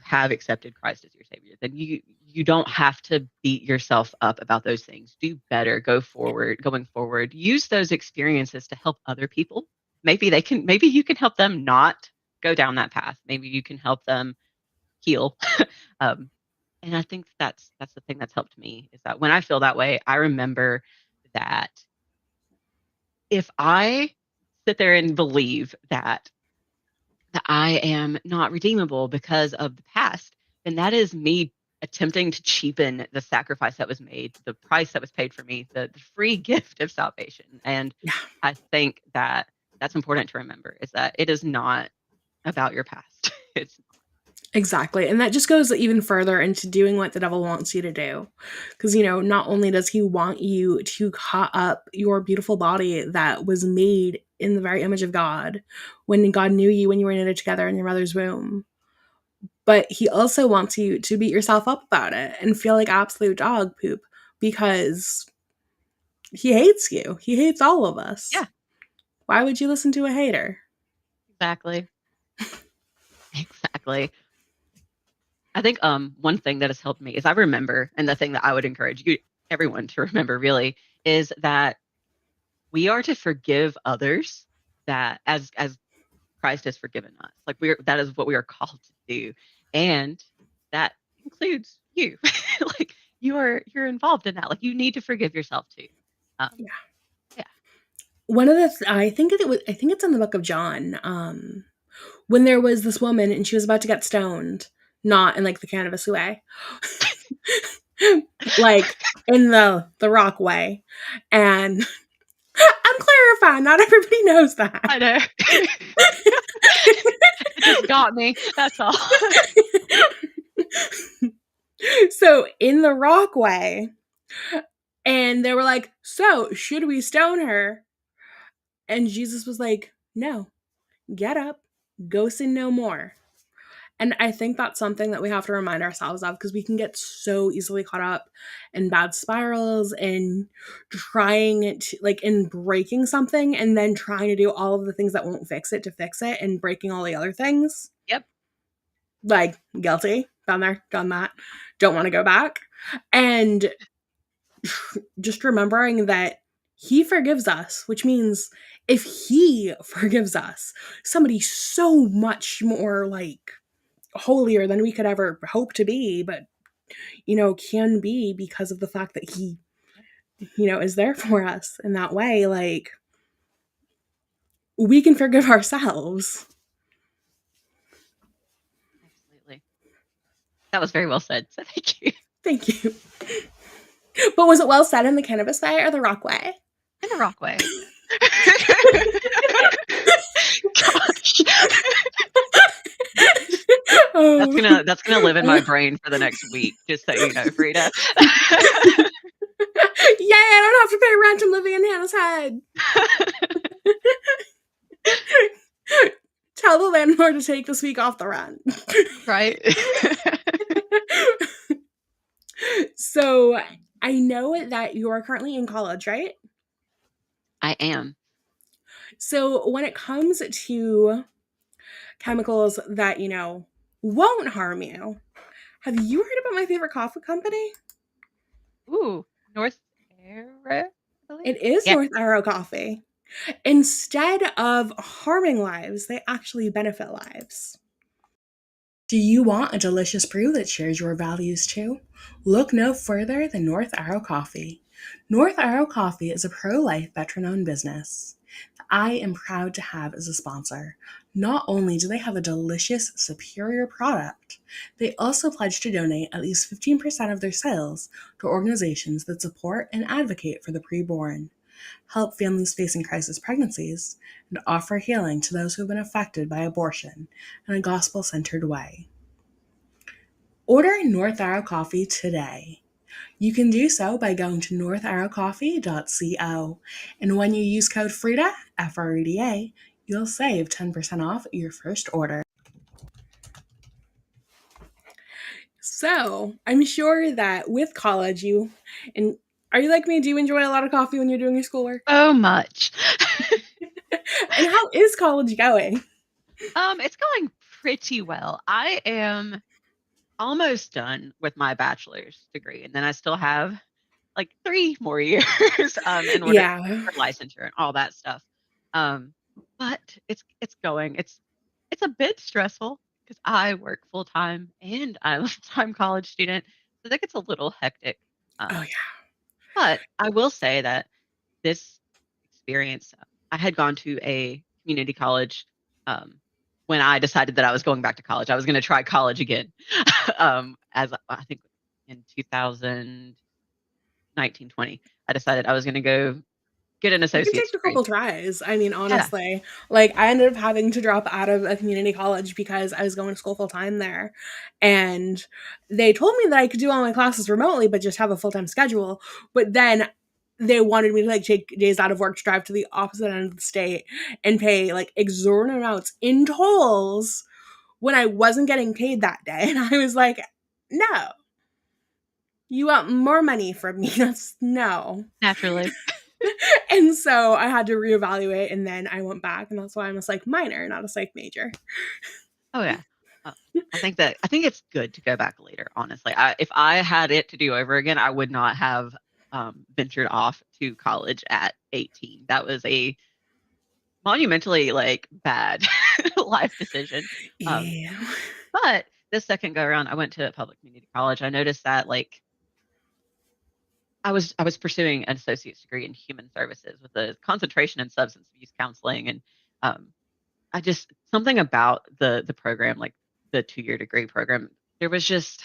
have accepted Christ as your savior, then you don't have to beat yourself up about those things. Do better, go forward, going forward. Use those experiences to help other people. Maybe you can help them not go down that path. Maybe you can help them heal. um, and I think that's the thing that's helped me is that when I feel that way, I remember that if I sit there and believe that I am not redeemable because of the past, then that is me attempting to cheapen the sacrifice that was made, the price that was paid for me, the free gift of salvation. And Yeah, I think that that's important to remember is that it is not about your past. It's exactly. And that just goes even further into doing what the devil wants you to do. Because, not only does he want you to cut up your beautiful body that was made in the very image of God when God knew you when you were knitted together in your mother's womb, but he also wants you to beat yourself up about it and feel like absolute dog poop because he hates you. He hates all of us. yeah, Why would you listen to a hater? exactly. Exactly. I think one thing that has helped me is I remember, and the thing that I would encourage you everyone to remember really is that we are to forgive others that as Christ has forgiven us. Like that is what we are called to do. And that includes you. Like you're involved in that. Like you need to forgive yourself too. Um Yeah. yeah. One of the I think it's in the book of John. When there was this woman and she was about to get stoned, not in like the cannabis way, like in the rock way, and I'm clarifying. Not everybody knows that. I know. It just got me. That's all. So in the rock way, and they were like, "So should we stone her?" And Jesus was like, "No, get up, go sin no more." And I think that's something that we have to remind ourselves of because we can get so easily caught up in bad spirals and trying to, like, in breaking something and then trying to do all of the things that won't fix it to fix it and breaking all the other things. Yep. Like, guilty, been there, done that, don't want to go back. And just remembering that he forgives us, which means if he forgives us, somebody so much more like holier than we could ever hope to be, but can be because of the fact that he, is there for us in that way. Like, we can forgive ourselves. Absolutely. That was very well said. So thank you. Thank you. But was it well said in the cannabis way or the rock way? In the rock way. Gosh. Oh. That's gonna live in my brain for the next week, just so you know, Frida. Yay, I don't have to pay rent. I'm living in Hannah's head. Tell the landlord to take this week off the rent. Right? So I know that you're currently in college, right? I am. So when it comes to chemicals that, won't harm you, have you heard about my favorite coffee company? Ooh, North Arrow, I believe. It is Yeah. North Arrow Coffee. Instead of harming lives, they actually benefit lives. Do you want a delicious brew that shares your values too? Look no further than North Arrow Coffee. North Arrow Coffee is a pro life, veteran owned business that I am proud to have as a sponsor. Not only do they have a delicious, superior product, they also pledge to donate at least 15% of their sales to organizations that support and advocate for the preborn, help families facing crisis pregnancies, and offer healing to those who have been affected by abortion in a gospel centered way. Order North Arrow Coffee today. You can do so by going to northarrowcoffee.co. And when you use code FRIDA, FREDA, you'll save 10% off your first order. So, I'm sure that with college, and are you like me? Do you enjoy a lot of coffee when you're doing your schoolwork? So much. And how is college going? It's going pretty well. I am almost done with my bachelor's degree, and then I still have like 3 more years in order Yeah. for licensure and all that stuff. Um, but it's going. It's a bit stressful because I work full time and I'm a full-time college student, so that gets a little hectic. Oh, Um, yeah. but I will say that this experience, I had gone to a community college um, when I decided that I was going back to college. I was going to try college again, as I think in 2019, 20. I decided I was going to go get an You can take associate's a couple degree. tries. I mean, Yeah. honestly, like I ended up having to drop out of a community college because I was going to school full time there. And they told me that I could do all my classes remotely, but just have a full time schedule. But then they wanted me to like take days out of work to drive to the opposite end of the state and pay like exorbitant amounts in tolls when I wasn't getting paid that day. And I was like, no, you want more money from me? That's no. Naturally. And so I had to reevaluate, and then I went back, and that's why I'm a psych minor, not a psych major. Oh yeah. Uh, I think it's good to go back later, honestly. If I had it to do over again, I would not have ventured off to college at 18. That was a monumentally like bad life decision. Um, Yeah. but this second go around, I went to a public community college. I noticed that like I was pursuing an associate's degree in human services with a concentration in substance abuse counseling, and um, I just something about the program, like the 2 year degree program, there was just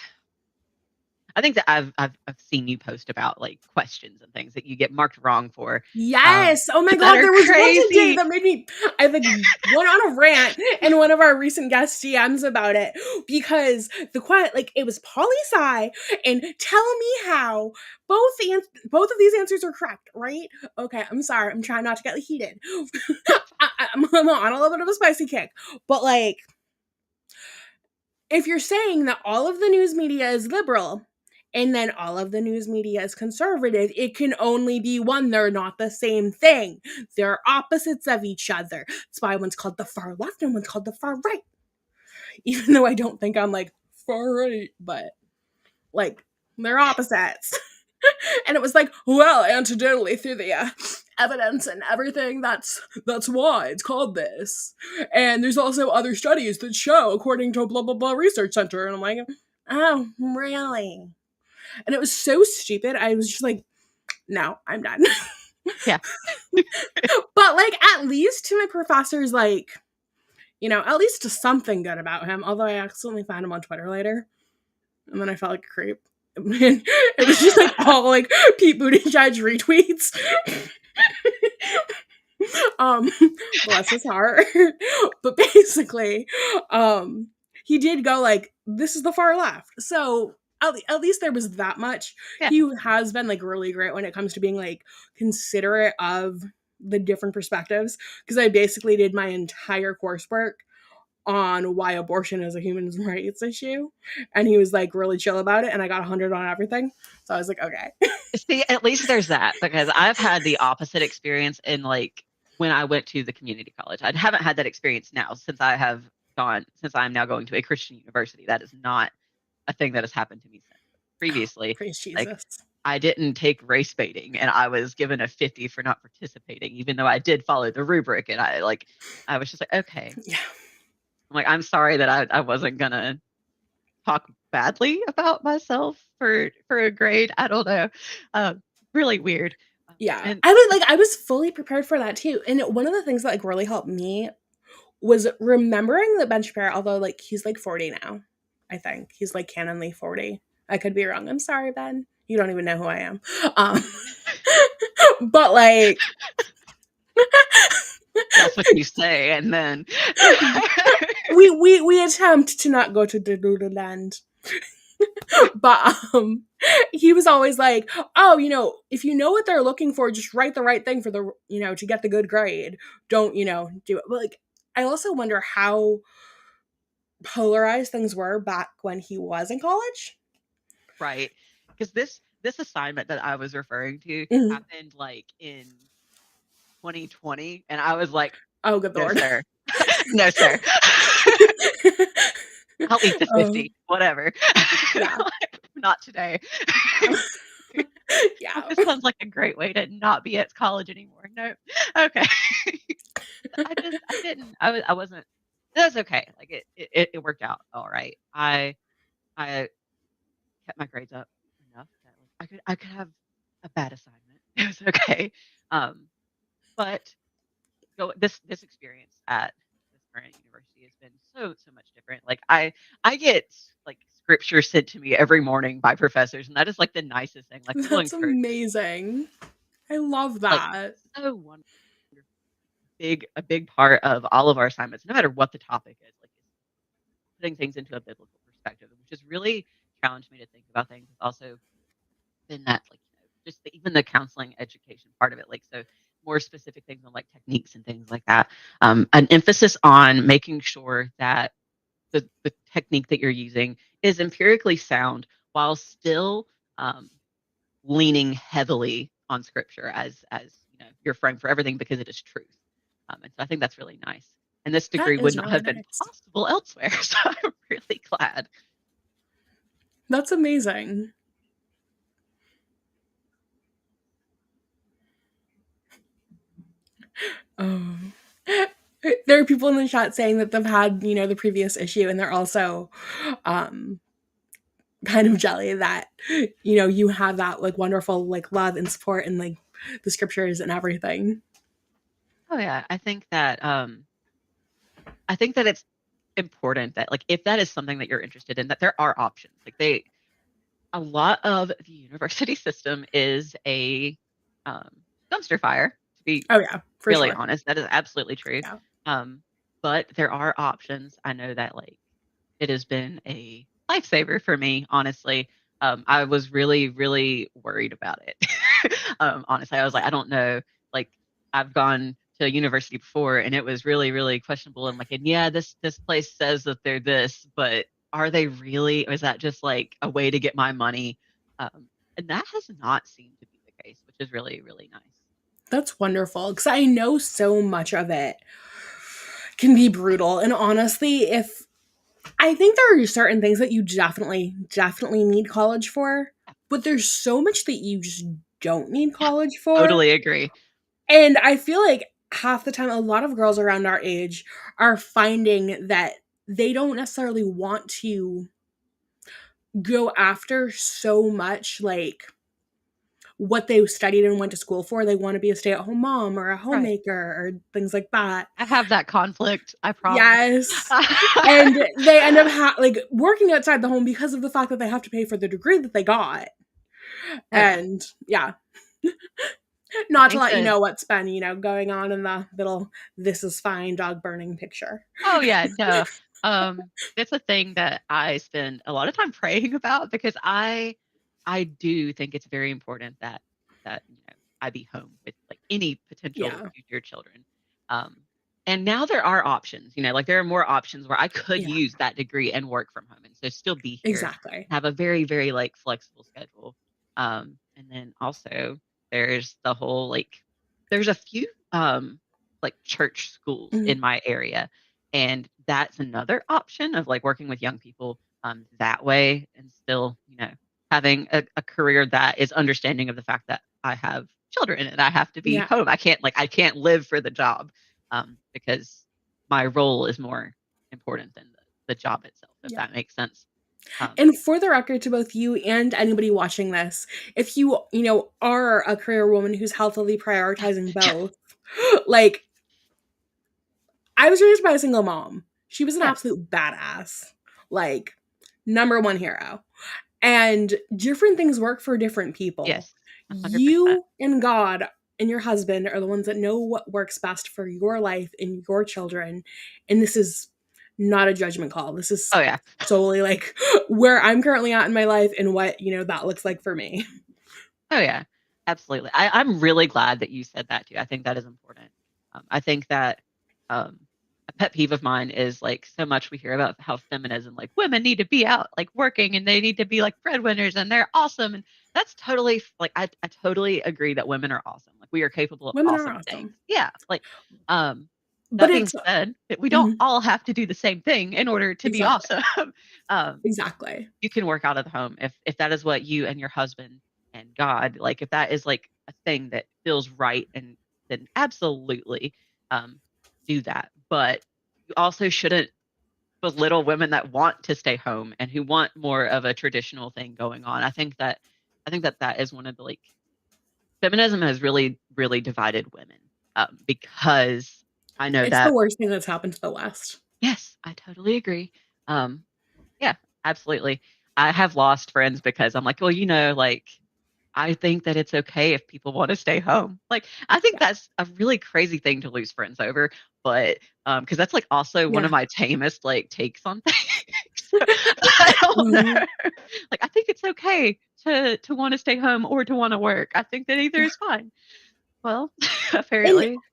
I think that I've seen you post about like questions and things that you get marked wrong for, um, Yes. Oh my that God. are There was one today crazy. that made me, I like went on a rant in one of our recent guest DMs about it because like it was poli sci and tell me how both of these answers are correct, right? Okay. I'm sorry. I'm trying not to get heated. I'm on a little bit of a spicy kick, but like, if you're saying that all of the news media is liberal and then all of the news media is conservative, it can only be one. They're not the same thing. They're opposites of each other. That's why one's called the far left and one's called the far right. Even though I don't think I'm like far right, but like they're opposites. And it was like, well, anecdotally through the evidence and everything, that's why it's called this. And there's also other studies that show, according to a blah blah blah research center. And I'm like, oh, really? And it was so stupid. I was just like, no, I'm done. Yeah. But like, at least to my professors, like, at least to something good about him. Although I accidentally found him on Twitter later, and then I felt like a creep. And it was just like all like Pete Buttigieg retweets. um Bless his heart. But basically, he did go like, this is the far left. So at least there was that much. Yeah. He has been like really great when it comes to being like considerate of the different perspectives, because I basically did my entire coursework on why abortion is a human rights issue, and he was like really chill about it, and I got 100 on everything. So I was like, okay. See, at least there's that because I've had the opposite experience in like when I went to the community college. I haven't had that experience now since I'm now going to a Christian university. That is not a thing that has happened to me since. Previously, Praise like Jesus. I didn't take race baiting and I was given a 50 for not participating, even though I did follow the rubric, and I was just like, okay. Yeah. I'm like, I'm sorry that I wasn't gonna talk badly about myself for a grade. I don't know. Really weird. Yeah, And I was fully prepared for that too. And one of the things that like really helped me was remembering that Ben Shapiro, although like he's like 40 now, I think he's like canonly 40. I could be wrong. I'm sorry, Ben. You don't even know who I am. Um, but like, that's what you say, and then we attempt to not go to the Lulu land. But he was always like, "Oh, if you know what they're looking for, just write the right thing for to get the good grade. Don't, do it." But like, I also wonder how polarized things were back when he was in college. Right. Because this assignment that I was referring to Mhm. happened like in 2020, and I was like, Oh, good no, lord. sir. No, sir. I'll eat the Oh, 50, whatever. yeah. Like, not today. Yeah. This sounds like a great way to not be at college anymore. No. Okay. I didn't, I wasn't, that's okay. Like it worked out all right. I kept my grades up enough that like I could have a bad assignment. It was okay. Um, but this experience at this current university has been so much different. Like I get like scripture sent to me every morning by professors, and that is like the nicest thing. Like people That's encourage me, amazing. I love like that. so wonderful. A big part of all of our assignments, no matter what the topic is putting things into a biblical perspective, which has really challenged me to think about things. It's also been that like just even the counseling education part of it, like so more specific things on like techniques and things like that. An emphasis on making sure that the technique that you're using is empirically sound while still um, leaning heavily on scripture as your frame for everything because it is truth. And so I think that's really nice. And this That degree would is not really have been nice. possible elsewhere. So I'm really glad. That's amazing. Oh. There are people in the chat saying that they've had, the previous issue, and they're also um kind of jelly that, you have that like wonderful like love and support and like the scriptures and everything. Oh yeah, I think that it's important that like if that is something that you're interested in, that there are options. Like a lot of the university system is a um, dumpster fire. To be Oh yeah, for really sure. honest, that is absolutely true. Yeah. Um, but there are options. I know that like it has been a lifesaver for me, honestly. I was really, really worried about it. Honestly, I was like, I don't know. Like, I've gone to university before, and it was really, really questionable. And like, and yeah, this place says that they're this, but are they really? Or is that just like a way to get my money? And that has not seemed to be the case, which is really, really nice. That's wonderful because I know so much of it can be brutal. And honestly, if I think there are certain things that you definitely need college for, but there's so much that you just don't need college for. Totally agree. And I feel like half the time, a lot of girls around our age are finding that they don't necessarily want to go after so much like what they studied and went to school for. They want to be a stay at home mom or a Right. homemaker or things like that. I have that conflict, I promise. Yes. And they end up like working outside the home because of the fact that they have to pay for the degree that they got. Oh yeah. And yeah, I not to think let you that know what's been, going on in the little "this is fine" dog burning picture. oh yeah, no. It's a thing that I spend a lot of time praying about because I do think it's very important that I be home with like any potential Yeah. future children. Um, and now there are options, like there are more options where I could Yeah. use that degree and work from home and so still be here, Exactly. have a very, very like flexible schedule. And then also there's the whole like there's a few like church schools Mhm. in my area, and that's another option of like working with young people that way and still having a career that is understanding of the fact that I have children and I have to be Yeah. home. I can't live for the job because my role is more important than the job itself, if Yeah. that makes sense. um, And for the record, to both you and anybody watching this, if you, are a career woman who's healthily prioritizing both, like, I was raised by a single mom. She was an yes, absolute badass. Like, number one hero. And different things work for different people. yes, 100%. You and God and your husband are the ones that know what works best for your life and your children. And this is not a judgment call. This is Oh, yeah. solely like where I'm currently at in my life and what, that looks like for me. Oh, yeah. Absolutely. I'm really glad that you said that too. I think that is important. I think that um, a pet peeve of mine is like so much we hear about how feminism, like women need to be out like working and they need to be like breadwinners and they're awesome. And that's totally like I totally agree that women are awesome. Like we are capable of Women are awesome things. awesome. Yeah. Like um But that being it's said, we don't mhm, all have to do the same thing in order to be exactly. awesome. um Exactly. you can work out of the home if that is what you and your husband and God like if that is like a thing that feels right and then absolutely um do that. But you also shouldn't belittle women that want to stay home and who want more of a traditional thing going on. I think that that is one of the like feminism has really really divided women because I know It's the that worst thing that's happened to the West. yes, I totally agree. Um yeah, absolutely. I have lost friends because I'm like, well, like I think that it's okay if people want to stay home. Like, I think Yeah. that's a really crazy thing to lose friends over, but because that's like also one of Yeah. my tamest like takes on things. So, I don't Mhm. know. Like, I think it's okay to want to stay home or to want to work. I think that either Yeah. is fine. Well, And apparently,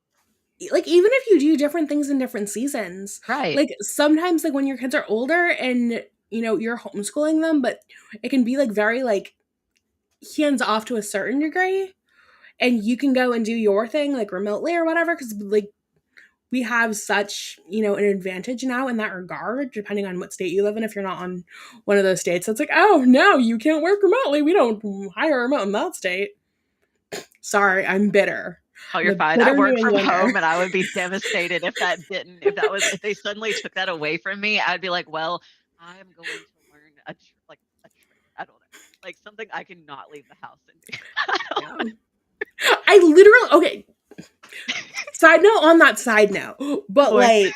like even if you do different things in different seasons, right. like sometimes like when your kids are older and you're homeschooling them, but it can be like very like hands off to a certain degree and you can go and do your thing like remotely or whatever because like we have such an advantage now in that regard depending on what state you live in. If you're not on one of those states that's like, oh no, you can't work remotely, we don't hire remote in that state. Sorry, I'm bitter. Oh, I'm you're a fine. I bitter New work from Englander. home and I would be devastated if they suddenly took that away from me. I'd be like, well, I'm going to learn a trade. I don't know. Like something I cannot leave the house and do. I don't Yeah, I literally, okay, side note on that side note, oh but boy. like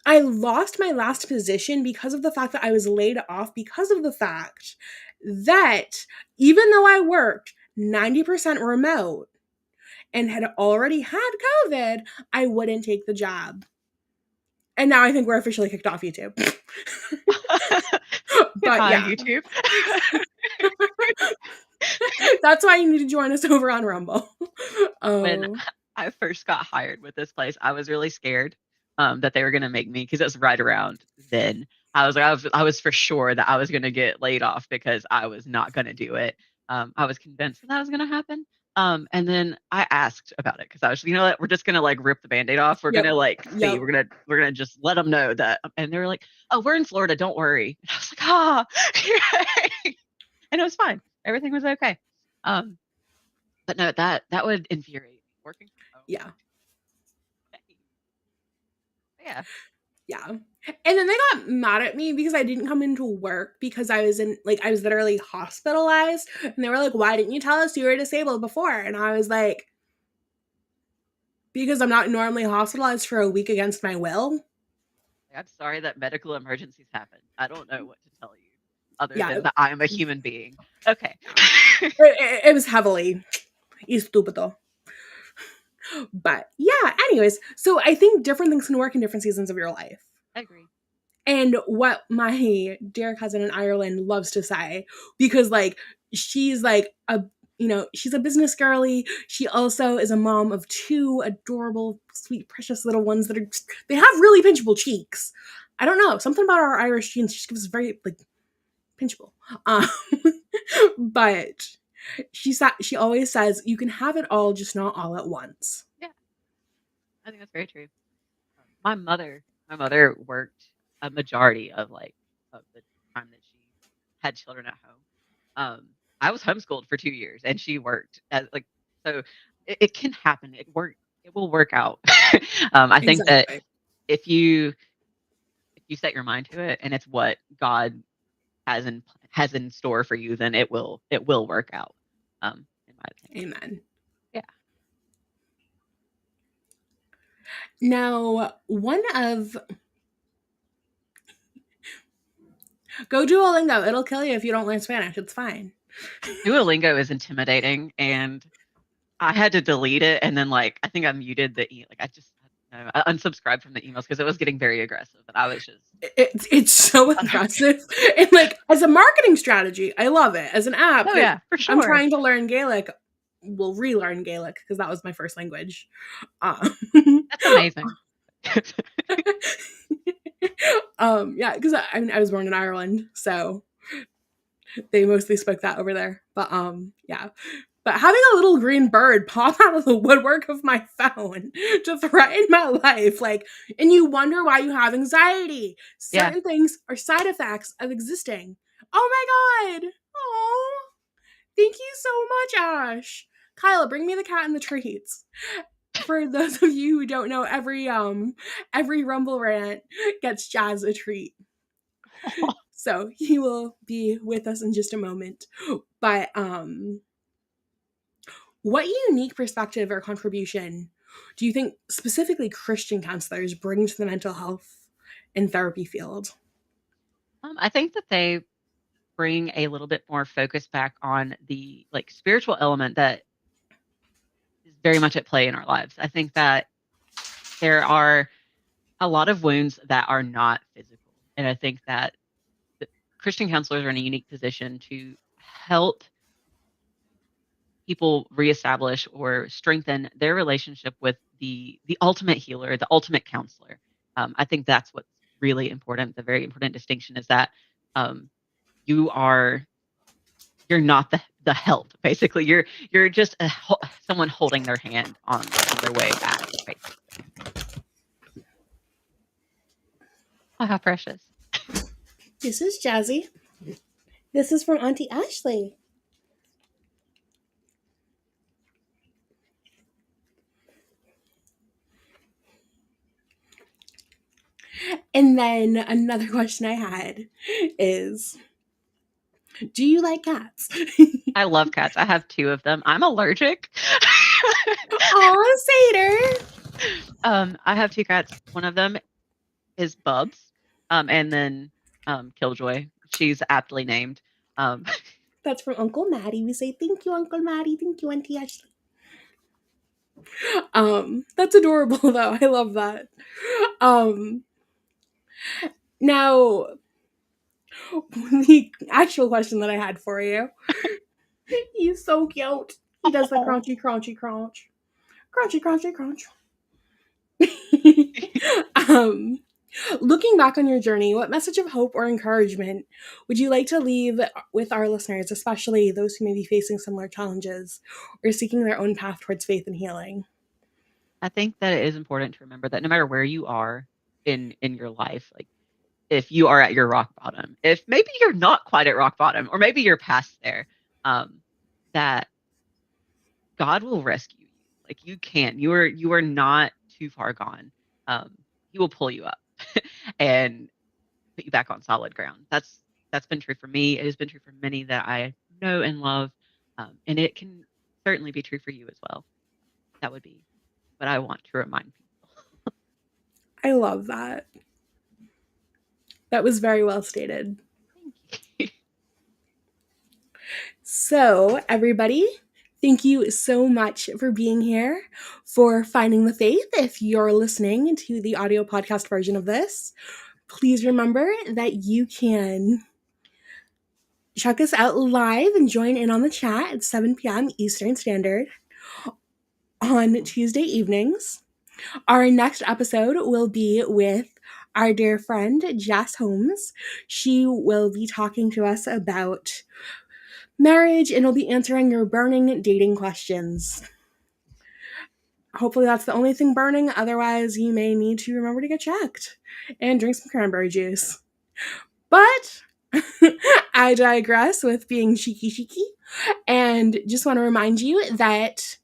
I lost my last position because of the fact that I was laid off because of the fact that even though I worked 90% remote and had already had COVID, I wouldn't take the job. And now I think we're officially kicked off YouTube. But Goodbye, yeah, YouTube. that's why you need to join us over on Rumble. When Oh, I first got hired with this place, I was really scared that they were going to make me because it was right around then. I was for sure that I was going to get laid off because I was not going to do it. I was convinced that was going to happen. And then I asked about it because I was, what, we're just going to like rip the band-aid off. We're going yep, to like see, yep. we're going to just let them know that. And they were like, oh, we're in Florida. Don't worry. And I was like, ah, and it was fine. Everything was okay. Um, but no, that would infuriate me. Working from home, Yeah, like, dang. Yeah. yeah. And then they got mad at me because I didn't come into work because I was literally hospitalized. And they were like, why didn't you tell us you were disabled before? And I was like, because I'm not normally hospitalized for a week against my will. I'm sorry that medical emergencies happen. I don't know what to tell you other Yeah, than that I am a human being. Okay. yeah. It was heavily estúpido. But yeah, anyways, so I think different things can work in different seasons of your life. I agree. And what my dear cousin in Ireland loves to say, because like she's like she's a business girly. She also is a mom of two adorable, sweet, precious little ones that they have really pinchable cheeks. I don't know, something about our Irish genes just gives us very like pinchable. Um, but she always says you can have it all, just not all at once. Yeah, I think that's very true. My mother worked a majority of of the time that she had children at home. I was homeschooled for 2 years, and she worked as like so. It can happen. It will work out. I think that Exactly. if you if you set your mind to it, and it's what God has in store for you, then it will work out. In my opinion. Amen. Yeah. Now, one of go Duolingo. It'll kill you if you don't learn Spanish. It's fine. Duolingo is intimidating, and I had to delete it, and then, like, I think I muted the e like, I just no, I unsubscribed from the emails because it was getting very aggressive, and I was just It's so aggressive. And like as a marketing strategy, I love it. As an app, oh like yeah, for I'm sure. trying to learn Gaelic, will relearn Gaelic because that was my first language. Um, That's amazing. yeah, because I mean I was born in Ireland, so they mostly spoke that over there. But yeah. But having a little green bird pop out of the woodwork of my phone to threaten my life, like, and you wonder why you have anxiety. Yeah. Certain things are side effects of existing. Oh my god. Oh, thank you so much, Ash. Kyla, bring me the cat and the treats. For those of you who don't know, every Rumble rant gets Jazz a treat. So he will be with us in just a moment. But what unique perspective or contribution do you think specifically Christian counselors bring to the mental health and therapy field? I think that they bring a little bit more focus back on the like spiritual element that is very much at play in our lives. I think that there are a lot of wounds that are not physical. And I think that the Christian counselors are in a unique position to help people reestablish or strengthen their relationship with the ultimate healer, the ultimate counselor. I think that's what's really important. The very important distinction is that um, you are you're not the help. Basically, you're just someone holding their hand on their way back. Basically, oh, how precious. This is Jazzy. This is from Auntie Ashley. And then another question I had is, do you like cats? I love cats. I have two of them. I'm allergic. Aw, Satyr. I have two cats. One of them is Bubs, and then Killjoy. She's aptly named. Um, That's from Uncle Maddie. We say thank you, Uncle Maddie. Thank you, Auntie Ashley. That's adorable though. I love that. Um, now the actual question that I had for you. He's so cute. He does the oh. crunchy, crunchy, crunch. Crunchy, crunchy, crunch. um, Looking back on your journey, what message of hope or encouragement would you like to leave with our listeners, especially those who may be facing similar challenges or seeking their own path towards faith and healing? I think that it is important to remember that no matter where you are in your life, like if you are at your rock bottom, if maybe you're not quite at rock bottom, or maybe you're past there, um, that God will rescue you. Like you can. You are not too far gone. Um, he will pull you up and put you back on solid ground. That's been true for me. It has been true for many that I know and love, and it can certainly be true for you as well. That would be what I want to remind people. I love that. That was very well stated. Thank you. So, everybody, thank you so much for being here for Finding the Faith. If you're listening to the audio podcast version of this, please remember that you can check us out live and join in on the chat at 7 p.m. Eastern Standard on Tuesday evenings. Our next episode will be with our dear friend Jess Holmes. She will be talking to us about marriage and will be answering your burning dating questions. Hopefully that's the only thing burning. Otherwise, you may need to remember to get checked and drink some cranberry juice. But I digress with being cheeky and just want to remind you that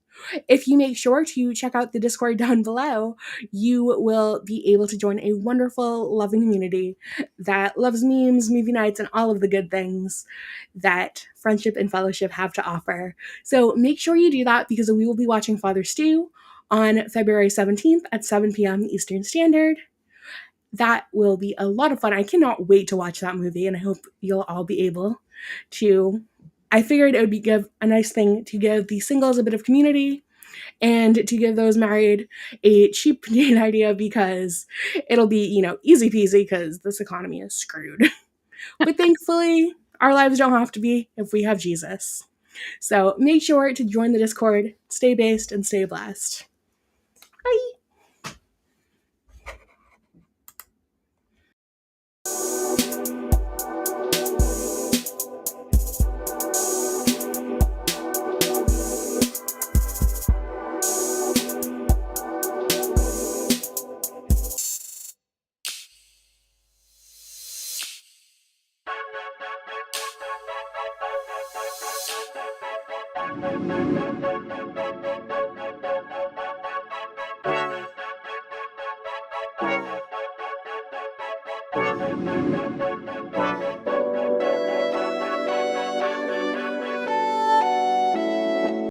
if you make sure to check out the Discord down below, you will be able to join a wonderful, loving community that loves memes, movie nights, and all of the good things that friendship and fellowship have to offer. So make sure you do that because we will be watching Father Stew on February 17th at 7 p.m. Eastern Standard. That will be a lot of fun. I cannot wait to watch that movie, and I hope you'll all be able to. I figured it would be a nice thing to give the singles a bit of community and to give those married a cheap date idea because it'll be, easy peasy because this economy is screwed. But thankfully, our lives don't have to be if we have Jesus. So make sure to join the Discord, stay based, and stay blessed. Bye.